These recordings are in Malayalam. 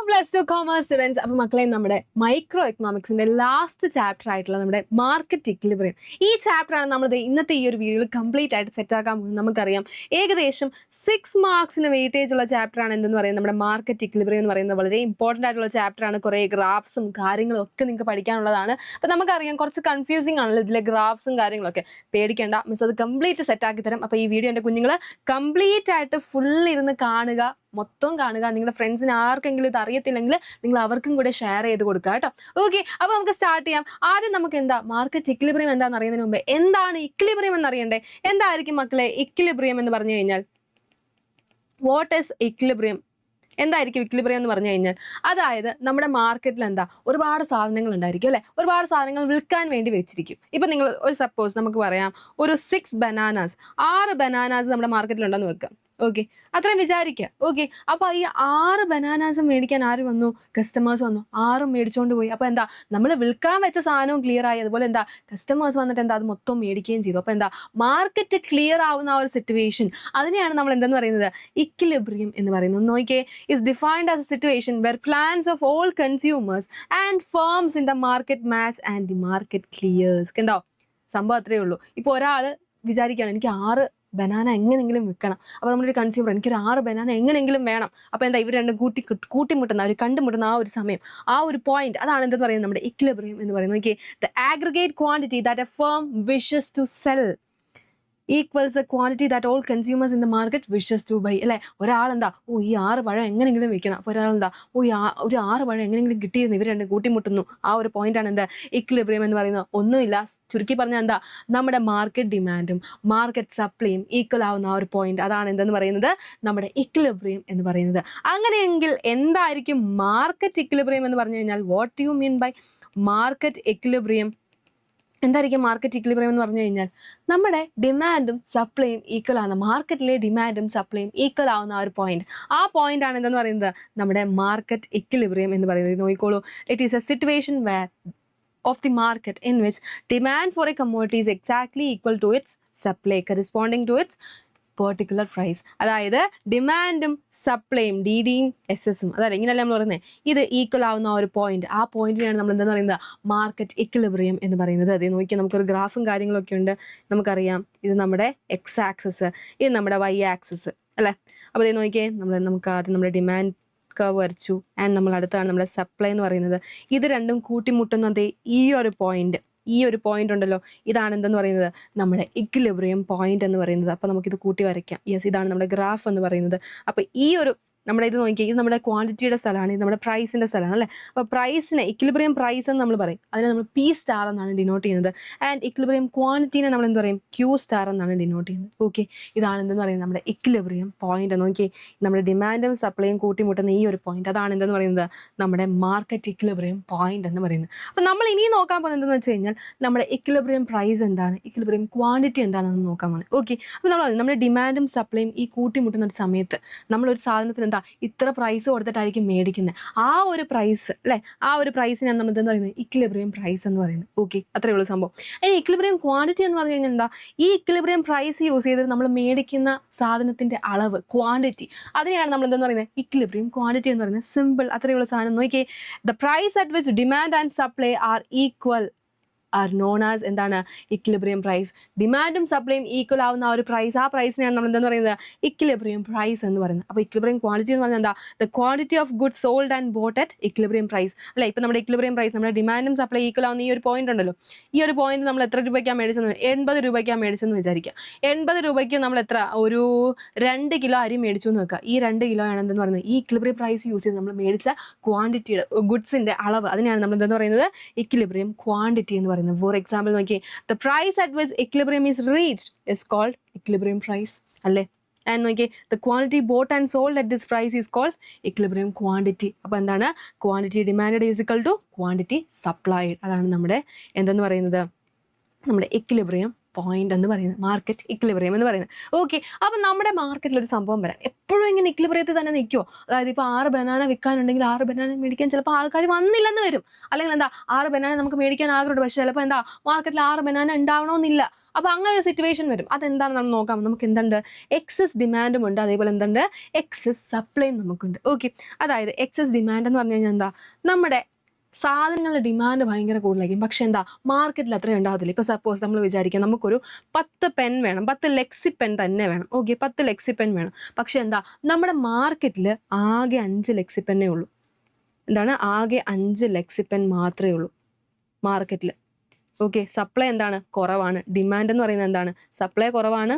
+2 കോമേഴ്സ് സ്റ്റുഡൻസ്. അപ്പോൾ മക്കളെ, നമ്മുടെ മൈക്രോ എക്കണോമിക്സിന്റെ ലാസ്റ്റ് ചാപ്റ്റർ ആയിട്ടുള്ള നമ്മുടെ മാർക്കറ്റ് ഇക്വിലിബ്രിയം, ഈ ചാപ്റ്ററാണ് നമ്മൾ ഇന്നത്തെ ഈ ഒരു വീഡിയോയിൽ കംപ്ലീറ്റ് ആയിട്ട് സെറ്റ് ആക്കാൻ പോകുന്നത്. നമുക്കറിയാം ഏകദേശം 6 മാർക്സിന് വെയിറ്റേജ് ഉള്ള ചാപ്റ്ററാണ് എന്തെന്ന് പറയുന്നത് നമ്മുടെ മാർക്കറ്റ് ഇക്വിലിബ്രിയം എന്ന് പറയുന്നത്. വളരെ ഇമ്പോർട്ടൻ്റ് ആയിട്ടുള്ള ചാപ്റ്ററാണ്. കുറേ ഗ്രാഫ്സും കാര്യങ്ങളും ഒക്കെ നിങ്ങൾക്ക് പഠിക്കാനുള്ളതാണ്. അപ്പോൾ നമുക്കറിയാം കുറച്ച് കൺഫ്യൂസിങ് ആണല്ലോ ഇതിലെ ഗ്രാഫ്സും കാര്യങ്ങളൊക്കെ. പേടിക്കേണ്ട, മിസ് അത് കംപ്ലീറ്റ് സെറ്റ് ആക്കി തരാം. അപ്പോൾ ഈ വീഡിയോ എൻ്റെ കുഞ്ഞുങ്ങൾ കംപ്ലീറ്റ് ആയിട്ട് ഫുൾ ഇരുന്ന് കാണുക, മൊത്തം കാണുക. നിങ്ങളുടെ ഫ്രണ്ട്സിന് ആർക്കെങ്കിലും ഇത് അറിയത്തില്ലെങ്കിൽ നിങ്ങൾ അവർക്കും കൂടെ ഷെയർ ചെയ്ത് കൊടുക്കുക കേട്ടോ. ഓക്കെ, അപ്പോൾ നമുക്ക് സ്റ്റാർട്ട് ചെയ്യാം. ആദ്യം നമുക്ക് എന്താ മാർക്കറ്റ് ഇക്വിലിബ്രിയം എന്താണെന്ന് അറിയുന്നതിന് മുമ്പ് എന്താണ് ഇക്വിലിബ്രിയം എന്ന് അറിയണ്ടേ? എന്തായിരിക്കും മക്കളെ ഇക്വിലിബ്രിയം എന്ന് പറഞ്ഞു കഴിഞ്ഞാൽ? What is equilibrium? എന്തായിരിക്കും ഇക്വിലിബ്രിയം എന്ന് പറഞ്ഞു കഴിഞ്ഞാൽ? അതായത് നമ്മുടെ മാർക്കറ്റിൽ എന്താ ഒരുപാട് സാധനങ്ങൾ ഉണ്ടായിരിക്കും അല്ലെ, ഒരുപാട് സാധനങ്ങൾ വിൽക്കാൻ വേണ്ടി വെച്ചിരിക്കും. ഇപ്പം നിങ്ങൾ ഒരു സപ്പോസ് നമുക്ക് പറയാം ഒരു 6 ബനാനാസ്, 6 ബനാനാസ് നമ്മുടെ മാർക്കറ്റിലുണ്ടെന്ന് വെക്കാം. ഓക്കെ, അത്രയും വിചാരിക്കുക. ഓക്കെ, അപ്പോൾ ഈ 6 ബനാനാസും മേടിക്കാൻ ആര് വന്നു? കസ്റ്റമേഴ്സ് വന്നു. 6ഉം മേടിച്ചുകൊണ്ട് പോയി. അപ്പോൾ എന്താ, നമ്മൾ വിൽക്കാൻ വെച്ച സാധനവും ക്ലിയർ ആയി, അതുപോലെ എന്താ കസ്റ്റമേഴ്സ് വന്നിട്ട് എന്താ അത് മൊത്തം മേടിക്കുകയും ചെയ്തു. അപ്പോൾ എന്താ മാർക്കറ്റ് ക്ലിയർ ആവുന്ന ആ ഒരു സിറ്റുവേഷൻ, അതിനെയാണ് നമ്മൾ എന്തെന്ന് പറയുന്നത്? ഇക്വിലിബ്രിയം എന്ന് പറയുന്നത്. നോക്കിയേ, is defined as a situation where plans of all consumers and firms in the market match and the market clears. കണ്ടോ, സംഭവം അത്രയേ ഉള്ളൂ. ഇപ്പോൾ ഒരാൾ വിചാരിക്കുകയാണ് എനിക്ക് 6 ബനാന എങ്ങനെയെങ്കിലും വിൽക്കണം. അപ്പോൾ നമ്മളൊരു കൺസ്യൂമർ, എനിക്കൊരു 6 ബനാന എങ്ങനെയെങ്കിലും വേണം. അപ്പോൾ എന്താ ഇവർ രണ്ടും കൂട്ടിമുട്ടുന്ന അവർ കണ്ടുമുട്ടുന്ന ആ ഒരു സമയം, ആ ഒരു പോയിന്റ്, അതാണ് എന്തെന്ന് പറയുന്നത് നമ്മുടെ ഇക്വിലിബ്രിയം എന്ന് പറയുന്നത്. നോക്കിയേ, the aggregate quantity that a firm wishes to sell equals a quantity that all consumers in the market wishes to buy. അല്ലേ, ഒരാളെന്താ ഈ 6 പഴം എങ്ങനെയെങ്കിലും വിൽക്കണം. അപ്പോൾ ഒരാളെന്താ ഒരു 6 പഴം എങ്ങനെയെങ്കിലും കിട്ടിയിരുന്നു, ഇവർ രണ്ടും കൂട്ടിമുട്ടുന്നു. ആ ഒരു പോയിന്റാണ് എന്താ ഇക്വിലിബ്രിയം എന്ന് പറയുന്നത്. ഒന്നുമില്ല, ചുരുക്കി പറഞ്ഞാൽ എന്താ, നമ്മുടെ മാർക്കറ്റ് ഡിമാൻഡും മാർക്കറ്റ് സപ്ലൈയും ഈക്വൽ ആവുന്ന ആ ഒരു പോയിന്റ്, അതാണ് എന്തെന്ന് പറയുന്നത് നമ്മുടെ ഇക്വിലിബ്രിയം എന്ന് പറയുന്നത്. അങ്ങനെയെങ്കിൽ എന്തായിരിക്കും മാർക്കറ്റ് ഇക്വിലിബ്രിയം എന്ന് പറഞ്ഞു കഴിഞ്ഞാൽ? What you mean by market equilibrium? എന്തായിരിക്കും മാർക്കറ്റ് ഇക്വിലിബ്രിയം എന്ന് പറഞ്ഞു കഴിഞ്ഞാൽ? നമ്മുടെ ഡിമാൻഡും സപ്ലൈയും ഈക്വൽ ആവുന്ന, മാർക്കറ്റിലെ ഡിമാൻഡും സപ്ലൈയും ഈക്വൽ ആവുന്ന ആ ഒരു പോയിന്റ്, ആ പോയിന്റ് ആണ് എന്തെന്ന് പറയുന്നത് നമ്മുടെ മാർക്കറ്റ് ഇക്വിലിബ്രിയം എന്ന് പറയുന്നത്. നോക്കിക്കോളൂ, it is a situation where of the market in which demand for a commodity is exactly equal to its supply corresponding to its particular price. അതായത് ഡിമാൻഡും സപ്ലൈയും DDയും SS-ഉം, അതായത് ഇങ്ങനെയല്ല നമ്മൾ പറയുന്നത്, ഇത് ഈക്വൽ ആവുന്ന ഒരു പോയിന്റ്, ആ പോയിന്റിനെയാണ് നമ്മൾ എന്താ പറയുന്നത് മാർക്കറ്റ് ഇക്വിലിബ്രിയം എന്ന് പറയുന്നത്. അതേ നോക്കിയാൽ നമുക്കൊരു ഗ്രാഫും കാര്യങ്ങളൊക്കെ ഉണ്ട്. നമുക്കറിയാം ഇത് നമ്മുടെ X ആക്സിസ്, ഇത് നമ്മുടെ Y ആക്സിസ് അല്ലേ. അപ്പോൾ ഇത് നോക്കിയേ, നമുക്ക് ആദ്യം നമ്മുടെ ഡിമാൻഡ് കർവ് വരച്ചു, ആൻഡ് നമ്മൾ അടുത്താണ് നമ്മുടെ സപ്ലൈ എന്ന് പറയുന്നത്. ഇത് രണ്ടും കൂട്ടിമുട്ടുന്നത് ഈ ഒരു പോയിന്റ് ഉണ്ടല്ലോ, ഇതാണ് എന്തെന്ന് പറയുന്നത് നമ്മുടെ ഇക്വിലിബ്രിയം പോയിന്റ് എന്ന് പറയുന്നത്. അപ്പോൾ നമുക്കിത് കൂട്ടി വരയ്ക്കാം. യെസ്, ഇതാണ് നമ്മുടെ ഗ്രാഫ് എന്ന് പറയുന്നത്. അപ്പോൾ ഈ ഒരു നമ്മുടെ ഇത് നോക്കിയാൽ ഇത് നമ്മുടെ ക്വാണ്ടിറ്റിയുടെ സ്ഥലമാണ്, ഇത് നമ്മുടെ പ്രൈസിൻ്റെ സ്ഥലമാണ് അല്ലേ. അപ്പോൾ പ്രൈസിനെ ഇക്വിലിബ്രിയം പ്രൈസ് എന്ന് നമ്മൾ പറയും, അതിനെ നമ്മൾ P സ്റ്റാർ എന്നാണ് ഡിനോട്ട് ചെയ്യുന്നത്. ആൻഡ് ഇക്വിലിബ്രിയം ക്വാണ്ടിറ്റീനെ നമ്മൾ എന്ത് പറയും? Q സ്റ്റാർ എന്നാണ് ഡിനോട്ട് ചെയ്യുന്നത്. ഓക്കെ, ഇതാണ് എന്തെന്ന് പറയുന്നത് നമ്മുടെ ഇക്വിലിബ്രിയം പോയിന്റ്. നോക്കിയേ, നമ്മുടെ ഡിമാൻഡും സപ്ലൈയും കൂട്ടിമുട്ടുന്ന ഈ ഒരു പോയിന്റ്, അതാണ് എന്തെന്ന് പറയുന്നത് നമ്മുടെ മാർക്കറ്റ് ഇക്വിലിബ്രിയം പോയിന്റ് എന്ന് പറയുന്നത്. അപ്പോൾ നമ്മൾ ഇനി നോക്കാൻ പോകുന്നത് എന്തെന്ന് വെച്ച് കഴിഞ്ഞാൽ നമ്മുടെ ഇക്വിലിബ്രിയം പ്രൈസ് എന്താണ്, ഇക്വിലിബ്രിയം ക്വാണ്ടിറ്റി എന്താണെന്ന് നോക്കാൻ പോകുന്നത്. ഓക്കെ, അപ്പോൾ നമ്മുടെ ഡിമാൻഡും സപ്ലൈയും ഈ കൂട്ടിമുട്ടുന്ന ഒരു സമയത്ത് നമ്മളൊരു സാധനത്തിന് എന്താ ഇത്ര പ്രൈസ് കൊടുത്തിട്ടായിരിക്കും മേടിക്കുന്നത്. ആ ഒരു പ്രൈസ് അല്ലേ, ആ ഒരു പ്രൈസിനാണ് നമ്മൾ എന്താ പറയുന്നത് ഇക്വിലിബ്രിയം പ്രൈസ് എന്ന് പറയുന്നത്. ഓക്കെ, അത്രയേ ഉള്ളൂ സംഭവം. ഇനി ഇക്വിലിബ്രിയം ക്വാണ്ടിറ്റി എന്ന് പറഞ്ഞു കഴിഞ്ഞാൽ എന്താ, ഈ ഇക്വിലിബ്രിയം പ്രൈസ് യൂസ് ചെയ്തിട്ട് നമ്മൾ മേടിക്കുന്ന സാധനത്തിന്റെ അളവ്, ക്വാണ്ടിറ്റി, അതിനെയാണ് നമ്മൾ എന്താ പറയുന്നത് ഇക്വിലിബ്രിയം ക്വാണ്ടിറ്റി എന്ന് പറയുന്നത്. സിമ്പിൾ, അത്രയേ ഉള്ളൂ സാധനം. നോക്കിയേ, the price at which demand and supply are equal are known as എന്താണ് ഇക്വിലിബ്രിയം പ്രൈസ്. ഡിമാൻഡും സപ്ലൈയും ഈക്വൽ ആവുന്ന ആ ഒരു പ്രൈസ്, ആ പ്രൈസിനെയാണ് നമ്മൾ എന്താന്ന് പറയുന്നത് ഇക്വിലിബ്രിയം പ്രൈസ് എന്ന് പറയുന്നത്. അപ്പോൾ ഇക്വിലിബ്രിയം ക്വാണ്ടിറ്റി എന്ന് പറഞ്ഞാൽ എന്താ, the quantity of good sold and bought at equilibrium price അല്ലേ. ഇപ്പോൾ നമ്മുടെ ഇക്വിലിബ്രിയം പ്രൈസ്, നമ്മുടെ ഡിമാൻഡും സപ്ലൈ ഈക്വൽ ആവുന്ന ഈ ഒരു പോയിന്റ് ഉണ്ടല്ലോ, ഈ ഒരു പോയിന്റ് നമ്മൾ എത്ര രൂപയ്ക്കാണ് മേടിച്ചെന്ന്? 80 രൂപയ്ക്കാണ് മേടിച്ചെന്ന് വിചാരിക്കുക. 80 രൂപയ്ക്ക് നമ്മൾ എത്ര ഒരു 2 കിലോ അരി മേടിച്ചു എന്ന് വെക്കുക. ഈ 2 കിലോ ആണ് എന്തെന്ന് പറയുന്നത് ഈ ഇക്വിലിബ്രിയം പ്രൈസ് യൂസ് ചെയ്ത് നമ്മൾ മേടിച്ച ക്വാണ്ടിറ്റിയുടെ ഗുഡ്സിന്റെ അളവ്, അതിനെയാണ് നമ്മൾ എന്താന്ന് പറയുന്നത് ഇക്വിലിബ്രിയം ക്വാണ്ടിറ്റി എന്ന് പറയുന്നത്. ഫോർ എക്സാമ്പിൾ നോക്കിയേ, the price at which equilibrium is reached is called equilibrium price അല്ലേ. ആൻഡ് നോക്കിയേ, the quantity bought and sold at this price is called equilibrium quantity. അപ്പോൾ എന്താണ് quantity demanded is equal to quantity supplied. അതാണ് നമ്മുടെ എന്തെന്ന് പറയുന്നത് നമ്മുടെ ഇക്വിലിബ്രിയം പോയിന്റ് എന്ന് പറയുന്നത്, മാർക്കറ്റ് ഇക്വിലിബ്രിയം എന്ന് പറയുന്നത്. ഓക്കെ, അപ്പം നമ്മുടെ മാർക്കറ്റിൽ ഒരു സംഭവം വരാം, എപ്പോഴും ഇങ്ങനെ ഇക്വിലിബ്രിയത്തിൽ തന്നെ നിൽക്കുമോ? അതായത് ഇപ്പോൾ 6 ബനാന വിൽക്കാനുണ്ടെങ്കിൽ 6 ബനാന മേടിക്കാൻ ചിലപ്പോൾ ആൾക്കാർ വന്നില്ലെന്ന് വരും. അല്ലെങ്കിൽ എന്താ 6 ബനാന നമുക്ക് മേടിക്കാൻ ആഗ്രഹമുണ്ട്, പക്ഷേ ചിലപ്പോൾ എന്താ മാർക്കറ്റിൽ 6 ബനാന ഉണ്ടാവണമെന്നില്ല. അപ്പോൾ അങ്ങനെ ഒരു സിറ്റുവേഷൻ വരും. അതെന്താണ് നമ്മൾ നോക്കാം. നമുക്ക് എന്തുണ്ട്, എക്സസ് ഡിമാൻഡും ഉണ്ട്, അതേപോലെ എന്തുണ്ട്, എക്സസ് സപ്ലൈയും നമുക്കുണ്ട്. ഓക്കെ, അതായത് എക്സസ് ഡിമാൻഡ് എന്ന് പറഞ്ഞു കഴിഞ്ഞാൽ എന്താ, നമ്മുടെ സാധനങ്ങളുടെ ഡിമാൻഡ് ഭയങ്കര കൂടുതലായിരിക്കും, പക്ഷെ എന്താ മാർക്കറ്റിൽ അത്രയും ഉണ്ടാകത്തില്ല. ഇപ്പോൾ സപ്പോസ് നമ്മൾ വിചാരിക്കാം നമുക്കൊരു 10 പെൻ വേണം, 10 ലെക്സി പെൻ തന്നെ വേണം. ഓക്കെ, 10 ലെക്സി പെൻ വേണം, പക്ഷെ എന്താ നമ്മുടെ മാർക്കറ്റിൽ ആകെ 5 ലെക്സി പെന്നേ ഉള്ളൂ. എന്താണ്, ആകെ 5 ലെക്സി പെൻ മാത്രമേ ഉള്ളൂ മാർക്കറ്റിൽ. ഓക്കെ, സപ്ലൈ എന്താണ്, കുറവാണ്. ഡിമാൻഡ് എന്ന് പറയുന്നത് എന്താണ്, സപ്ലൈ കുറവാണ്,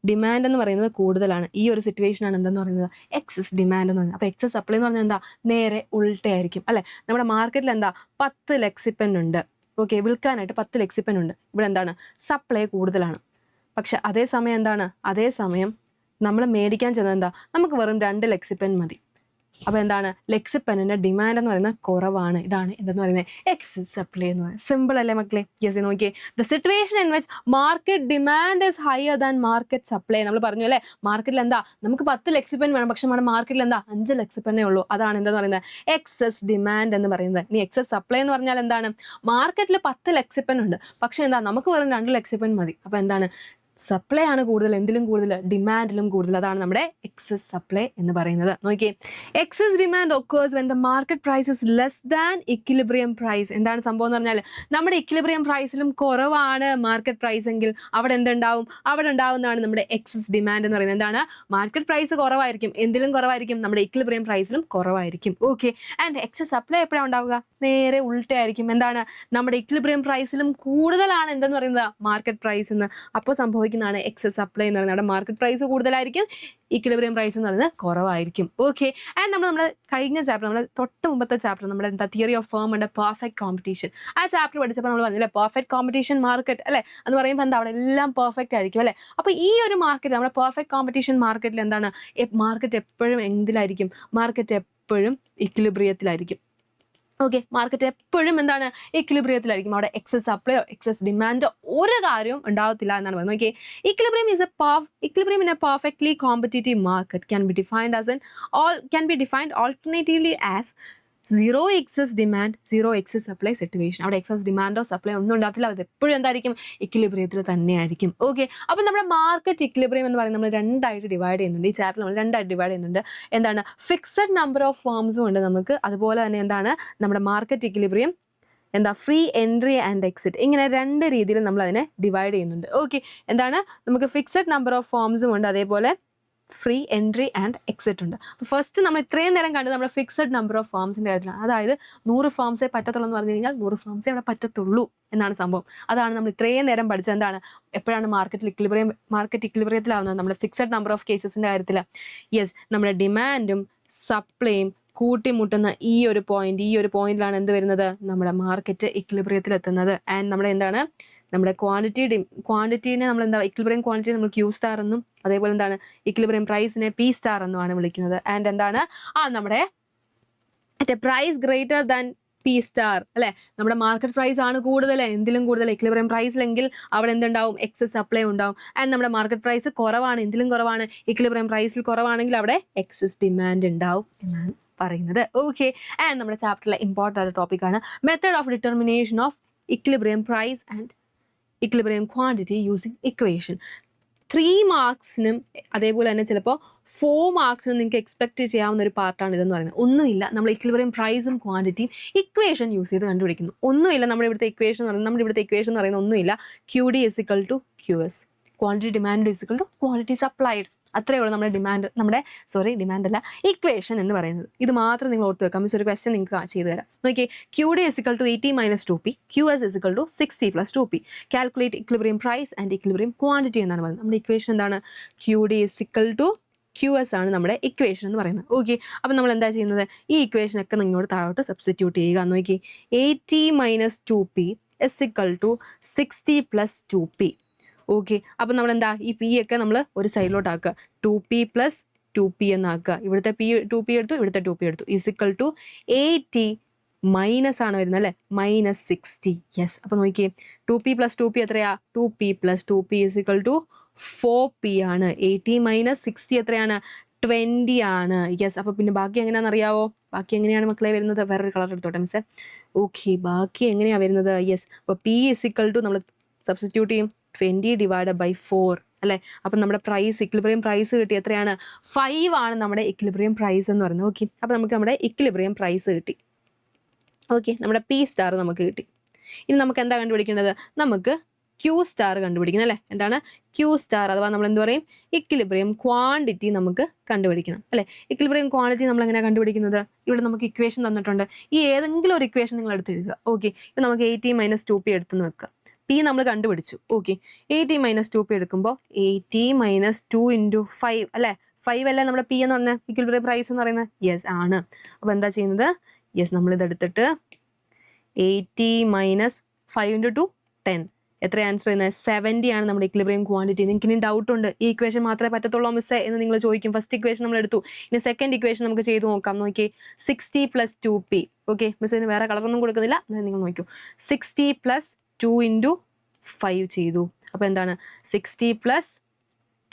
ഡിമാൻഡ് എന്ന് പറയുന്നത് കൂടുതലാണ്. ഈ ഒരു സിറ്റുവേഷനാണ് എന്തെന്ന് പറയുന്നത്, എക്സസ് ഡിമാൻഡ് എന്ന് പറയുന്നത്. അപ്പോൾ എക്സസ് സപ്ലൈ എന്ന് പറഞ്ഞാൽ എന്താ, നേരെ ഉൾട്ടയായിരിക്കും അല്ലേ. നമ്മുടെ മാർക്കറ്റിൽ എന്താ 10 ലെക്സിപ്പെൻ ഉണ്ട്. ഓക്കെ, വിൽക്കാനായിട്ട് 10 ലെക്സിപ്പെൻ ഉണ്ട്. ഇവിടെ എന്താണ്, സപ്ലൈ കൂടുതലാണ്. പക്ഷെ അതേസമയം എന്താണ്, അതേസമയം നമ്മൾ മേടിക്കാൻ ചെന്നത് എന്താ, നമുക്ക് വെറും 2 ലെക്സിപ്പെൻ മതി. അപ്പോൾ എന്താണ്, ലെക്സിപ്പെന്നിൻ്റെ ഡിമാൻഡ് എന്ന് പറയുന്നത് കുറവാണ്. ഇതാണ് എന്തെന്ന് പറയുന്നത്, എക്സസ് സപ്ലൈ എന്ന് പറയുന്നത്. സിമ്പിൾ അല്ലേ മക്കളെ? യെസ്, നോക്കിയേ, the situation in which market demand is higher than market supply. നമ്മൾ പറഞ്ഞു അല്ലേ, മാർക്കറ്റിൽ എന്താ നമുക്ക് 10 ലെക്സിപ്പെൻ വേണം, പക്ഷെ നമ്മുടെ മാർക്കറ്റിൽ എന്താ 5 ലെക്സിപ്പെന്നേ ഉള്ളൂ. അതാണ് എന്തെന്ന് പറയുന്നത്, എക്സസ് ഡിമാൻഡ് എന്ന് പറയുന്നത്. ഇനി എക്സസ് സപ്ലൈ എന്ന് പറഞ്ഞാൽ എന്താണ്, മാർക്കറ്റിൽ 10 ലെക്സിപ്പെൻ ഉണ്ട്, പക്ഷെ എന്താ നമുക്ക് വെറും 2 ലെക്സിപ്പെൻ മതി. അപ്പോൾ എന്താണ്, സപ്ലൈ ആണ് കൂടുതൽ, എന്തിലും കൂടുതൽ, ഡിമാൻഡിലും കൂടുതൽ. അതാണ് നമ്മുടെ എക്സസ് സപ്ലൈ എന്ന് പറയുന്നത്. നോക്കിയേ, excess demand occurs when the market price is less than equilibrium price. എന്താണ് സംഭവം എന്ന് പറഞ്ഞാൽ, നമ്മുടെ ഇക്വിലിബ്രിയം പ്രൈസിലും കുറവാണ് മാർക്കറ്റ് പ്രൈസ് എങ്കിൽ അവിടെ എന്തുണ്ടാവും, അവിടെ ഉണ്ടാവുന്നതാണ് നമ്മുടെ എക്സസ് ഡിമാൻഡ് എന്ന് പറയുന്നത്. എന്താണ്, മാർക്കറ്റ് പ്രൈസ് കുറവായിരിക്കും, എന്തിലും കുറവായിരിക്കും, നമ്മുടെ ഇക്വിലിബ്രിയം പ്രൈസിലും കുറവായിരിക്കും. ഓക്കെ, ആൻഡ് എക്സസ് സപ്ലൈ എപ്പോഴാണ് ഉണ്ടാവുക, നേരെ ഉൾട്ടയായിരിക്കും. എന്താണ്, നമ്മുടെ ഇക്വിലിബ്രിയം പ്രൈസിലും കൂടുതലാണ് എന്തെന്ന് പറയുന്നത്, മാർക്കറ്റ് പ്രൈസ് എന്ന്. അപ്പോൾ സംഭവിക്കുന്നതാണ് എക്സസ് സപ്ലൈ എന്ന് പറയുന്നത്. നമ്മുടെ മാർക്കറ്റ് പ്രൈസ് കൂടുതലായിരിക്കും, ഇക്വിലിബ്രിയം പ്രൈസ് എന്ന് പറയുന്നത് കുറവായിരിക്കും. ഓക്കെ, ആൻഡ് നമ്മുടെ കഴിഞ്ഞ ചാപ്റ്റർ, നമ്മുടെ തൊട്ട് മുമ്പത്തെ ചാപ്റ്റർ, നമ്മുടെ എന്താ theory of firm and perfect competition, ആ ചാപ്റ്റർ പഠിച്ചപ്പോൾ നമ്മൾ പറഞ്ഞില്ലേ, പെർഫെക്റ്റ് കോമ്പറ്റീഷൻ മാർക്കറ്റ് അല്ലേ എന്ന് പറയുമ്പോൾ എന്താ, അവിടെ എല്ലാം പെർഫെക്റ്റ് ആയിരിക്കും അല്ലേ. അപ്പോൾ ഈ ഒരു മാർക്കറ്റ്, നമ്മുടെ പെർഫെക്റ്റ് കോമ്പറ്റീഷൻ മാർക്കറ്റിൽ എന്താണ്, മാർക്കറ്റ് എപ്പോഴും എന്തിലായിരിക്കും, മാർക്കറ്റ് എപ്പോഴും ഇക്വിലിബ്രിയത്തിലായിരിക്കും. ഓക്കെ, മാർക്കറ്റ് എപ്പോഴും എന്താണ്, ഇക്വിലിബ്രിയത്തിലായിരിക്കും. അവിടെ എക്സസ് സപ്ലൈയോ എക്സസ് ഡിമാൻഡോ ഒരു കാര്യവും ഉണ്ടാവത്തില്ല എന്നാണ് പറയുന്നത്. Okay, equilibrium in a perfectly competitive market can be defined alternatively as 0 excess demand 0 excess supply situation. അവിടെ എക്സസ് ഡിമാൻഡോ സപ്ലൈ ഒന്നും ഉണ്ടാകത്തില്ല, അത് എപ്പോഴും എന്തായിരിക്കും, ഇക്വിലിബ്രിയത്തിൽ തന്നെയായിരിക്കും. ഓക്കെ, അപ്പോൾ നമ്മുടെ മാർക്കറ്റ് ഇക്വിലിബ്രിയം എന്ന് പറയുന്നത് നമ്മൾ 2ആയിട്ട് ഡിവൈഡ് ചെയ്യുന്നുണ്ട്. ഈ ചാപ്റ്റർ നമ്മൾ 2ആയിട്ട് ഡിവൈഡ് ചെയ്യുന്നുണ്ട്. എന്താണ്, ഫിക്സഡ് നമ്പർ ഓഫ് ഫേംസും ഉണ്ട് നമുക്ക്, അതുപോലെ തന്നെ എന്താണ് നമ്മുടെ മാർക്കറ്റ് ഇക്വിലിബ്രിയം എന്താ, ഫ്രീ എൻട്രി ആൻഡ് എക്സിറ്റ്. ഇങ്ങനെ 2 രീതിയിൽ നമ്മൾ അതിനെ ഡിവൈഡ് ചെയ്യുന്നുണ്ട്. ഓക്കെ, എന്താണ്, നമുക്ക് ഫിക്സഡ് നമ്പർ ഓഫ് ഫേംസും ഉണ്ട്, അതേപോലെ ഫ്രീ എൻട്രി ആൻഡ് എക്സിറ്റ് ഉണ്ട്. അപ്പോൾ ഫസ്റ്റ് നമ്മൾ ഇത്രയും നേരം കണ്ടത് നമ്മുടെ ഫിക്സഡ് നമ്പർ ഓഫ് ഫേംസിൻ്റെ കാര്യത്തിലാണ്. അതായത് 100 ഫേംസേ പറ്റത്തുള്ളൂ എന്ന് പറഞ്ഞു കഴിഞ്ഞാൽ 100 ഫേംസേ അവിടെ പറ്റത്തുള്ളൂ എന്നാണ് സംഭവം. അതാണ് നമ്മൾ ഇത്രയും നേരം പഠിച്ചത്. എന്താണ്, എപ്പോഴാണ് മാർക്കറ്റ് ഇക്വിലിബ്രിയത്തിലാവുന്നത്, നമ്മുടെ ഫിക്സഡ് നമ്പർ ഓഫ് കേസസിൻ്റെ കാര്യത്തിൽ. യെസ്, നമ്മുടെ ഡിമാൻഡും സപ്ലൈയും കൂട്ടിമുട്ടുന്ന ഈ ഒരു പോയിന്റിലാണ് എന്ത് വരുന്നത്, നമ്മുടെ മാർക്കറ്റ് ഇക്വിലിബ്രിയത്തിൽ എത്തുന്നത്. ആൻഡ് നമ്മുടെ എന്താണ്, നമ്മുടെ ക്വാണ്ടിറ്റീനെ നമ്മൾ എന്താ, ഇക്വിലിബ്രിയം ക്വാണ്ടിറ്റി നമ്മൾ ക്യൂ സ്റ്റാർ എന്നും, അതേപോലെ എന്താണ് ഇക്വിലിബ്രിയം പ്രൈസിനെ പി സ്റ്റാർ എന്നുമാണ് വിളിക്കുന്നത്. ആൻഡ് എന്താണ്, നമ്മുടെ price greater than P star അല്ലെ, നമ്മുടെ മാർക്കറ്റ് പ്രൈസ് ആണ് കൂടുതൽ, എന്തിലും കൂടുതൽ ഇക്വിലിബ്രിയം പ്രൈസിലെങ്കിൽ അവിടെ എന്തുണ്ടാവും, എക്സസ് സപ്ലൈ ഉണ്ടാവും. ആൻഡ് നമ്മുടെ മാർക്കറ്റ് പ്രൈസ് കുറവാണ്, എന്തിലും കുറവാണ്, ഇക്വിലിബ്രിയം പ്രൈസിൽ കുറവാണെങ്കിൽ അവിടെ എക്സസ് ഡിമാൻഡ് ഉണ്ടാവും എന്നാണ് പറയുന്നത്. ഓക്കെ, ആൻഡ് നമ്മുടെ ചാപ്റ്ററിലെ ഇമ്പോർട്ടൻ്റ് ആയ ടോപ്പിക്കാണ് method of determination of equilibrium price and equilibrium quantity using equation. 3 മാർക്സിനും അതേപോലെ തന്നെ ചിലപ്പോൾ 4 മാർക്സിനും നിങ്ങൾക്ക് എക്സ്പെക്ട് ചെയ്യാവുന്ന ഒരു പാർട്ടാണ് ഇതെന്ന് പറയുന്നത്. ഒന്നുമില്ല, നമ്മൾ ഇക്വിലിബ്രിയം പ്രൈസും ക്വാണ്ടിറ്റിയും ഇക്വേഷൻ യൂസ് ചെയ്ത് കണ്ടുപിടിക്കുന്നു. ഒന്നുമില്ല, നമ്മുടെ ഇവിടുത്തെ ഇക്വേഷൻ എന്ന് പറയുന്നത് ഒന്നുമില്ല, QD = QS, quantity demand = quantity supplied. അത്രയേ ഉള്ളൂ ഡിമാൻഡ് അല്ല, ഇക്വേഷൻ എന്ന് പറയുന്നത്. ഇത് മാത്രം നിങ്ങൾ ഓർത്ത് വെക്കാം. മിസ് ഒരു ക്വസ്റ്റ്യൻ നിങ്ങൾക്ക് ചെയ്തു തരാം. നോക്കിയേ, QD = 80 - 2P, QS = 60 + 2P. Calculate equilibrium price and equilibrium quantity എന്നാണ് പറയുന്നത്. നമ്മുടെ ഇക്വേഷൻ എന്താണ്, QD = QS ആണ് നമ്മുടെ ഇക്വേഷൻ എന്ന് പറയുന്നത്. ഓക്കെ, അപ്പം നമ്മൾ എന്താ ചെയ്യുന്നത്, ഈ ഇക്വേഷനൊക്കെ നിങ്ങളോട് താഴോട്ട് സബ്സ്റ്റിറ്റ്യൂട്ട് ചെയ്യുക. നോക്കി, 80 - 2P = 60 + 2P. ഓക്കെ, അപ്പം നമ്മൾ എന്താ, ഈ പി ഒക്കെ നമ്മൾ ഒരു സൈഡിലോട്ട് ആക്കുക, 2P + 2P എന്നാക്കുക. ഇവിടുത്തെ 2P എടുത്തു, ഇവിടുത്തെ 2P എടുത്തു. = 80 മൈനസ് ആണ് വരുന്നത് അല്ലേ, -60. യെസ്, അപ്പം നോക്കിയേ, 2P + 2P എത്രയാ, 2P + 2P = 4P ആണ്. 80 - 60 എത്രയാണ്, 20 ആണ്. യെസ്, അപ്പോൾ പിന്നെ ബാക്കി എങ്ങനെയാണെന്ന് അറിയാവോ, ബാക്കി എങ്ങനെയാണ് മക്കളെ വരുന്നത്, വേറൊരു കളർ എടുത്തോട്ടെ മിസ്സേ. ഓക്കെ, ബാക്കി എങ്ങനെയാണ് വരുന്നത്, യെസ്, അപ്പോൾ P = നമ്മൾ സബ്സ്റ്റിറ്റ്യൂട്ട് ചെയ്യും, 20 ഡിവൈഡഡ് ബൈ 4 അല്ലേ. അപ്പം നമ്മുടെ പ്രൈസ് ഇക്വിലിബ്രിയം പ്രൈസ് കിട്ടി. എത്രയാണ്? 5 ആണ് നമ്മുടെ ഇക്വിലിബ്രിയം പ്രൈസ് എന്ന് പറയുന്നത്. ഓക്കെ, അപ്പോൾ നമുക്ക് നമ്മുടെ ഇക്വിലിബ്രിയം പ്രൈസ് കിട്ടി. ഓക്കെ, നമ്മുടെ പി സ്റ്റാർ നമുക്ക് കിട്ടി. ഇനി നമുക്ക് എന്താ കണ്ടുപിടിക്കേണ്ടത്? നമുക്ക് ക്യൂ സ്റ്റാർ കണ്ടുപിടിക്കണം അല്ലേ. എന്താണ് ക്യൂ സ്റ്റാർ? അഥവാ നമ്മൾ എന്ത് പറയും? ഇക്വിലിബ്രിയം ക്വാണ്ടിറ്റി നമുക്ക് കണ്ടുപിടിക്കണം അല്ലേ. ഇക്വിലിബ്രിയം ക്വാണ്ടിറ്റി നമ്മൾ എങ്ങനെയാണ് കണ്ടുപിടിക്കുന്നത്? ഇവിടെ നമുക്ക് ഇക്വേഷൻ തന്നിട്ടുണ്ട്. ഈ ഏതെങ്കിലും ഒരു ഇക്വേഷൻ നിങ്ങൾ എടുത്ത് എഴുതുക. ഓക്കെ, ഇപ്പം നമുക്ക് 80 - 2p എടുത്തെന്ന് വെക്കുക. പി നമ്മൾ കണ്ടുപിടിച്ചു. ഓക്കെ, 80 - 2p എടുക്കുമ്പോൾ 80 - 2 × 5 അല്ലേ. 5 അല്ലേ നമ്മുടെ പി എന്ന് പറഞ്ഞാൽ ഇക്വിലിബ്രിയം പ്രൈസ് എന്ന് പറയുന്നത്? യെസ് ആണ്. അപ്പോൾ എന്താ ചെയ്യുന്നത്? യെസ്, നമ്മളിതെടുത്തിട്ട് 80 - 5 × 2 10. എത്ര ആൻസർ ചെയ്യുന്നത്? 70 ആണ് നമ്മുടെ ഇക്വിലിബ്രിയം ക്വാണ്ടിറ്റി. നിങ്ങൾക്ക് ഇനി ഡൗട്ട് ഉണ്ട്, ഈ ഇക്വേഷൻ മാത്രമേ പറ്റത്തുള്ളൂ മിസ്സേ എന്ന് നിങ്ങൾ ചോദിക്കും. ഫസ്റ്റ് ഇക്വേഷൻ നമ്മൾ എടുത്തു. ഇനി സെക്കൻഡ് ഇക്വേഷൻ നമുക്ക് ചെയ്ത് നോക്കാം. നോക്കി 60 + 2p. ഓക്കെ, മിസ്സിന് വേറെ കളറൊന്നും കൊടുക്കുന്നില്ല, നിങ്ങൾ നോക്കൂ. 60 + 2 × 5 ചെയ്തു. അപ്പോൾ എന്താണ്? 60 +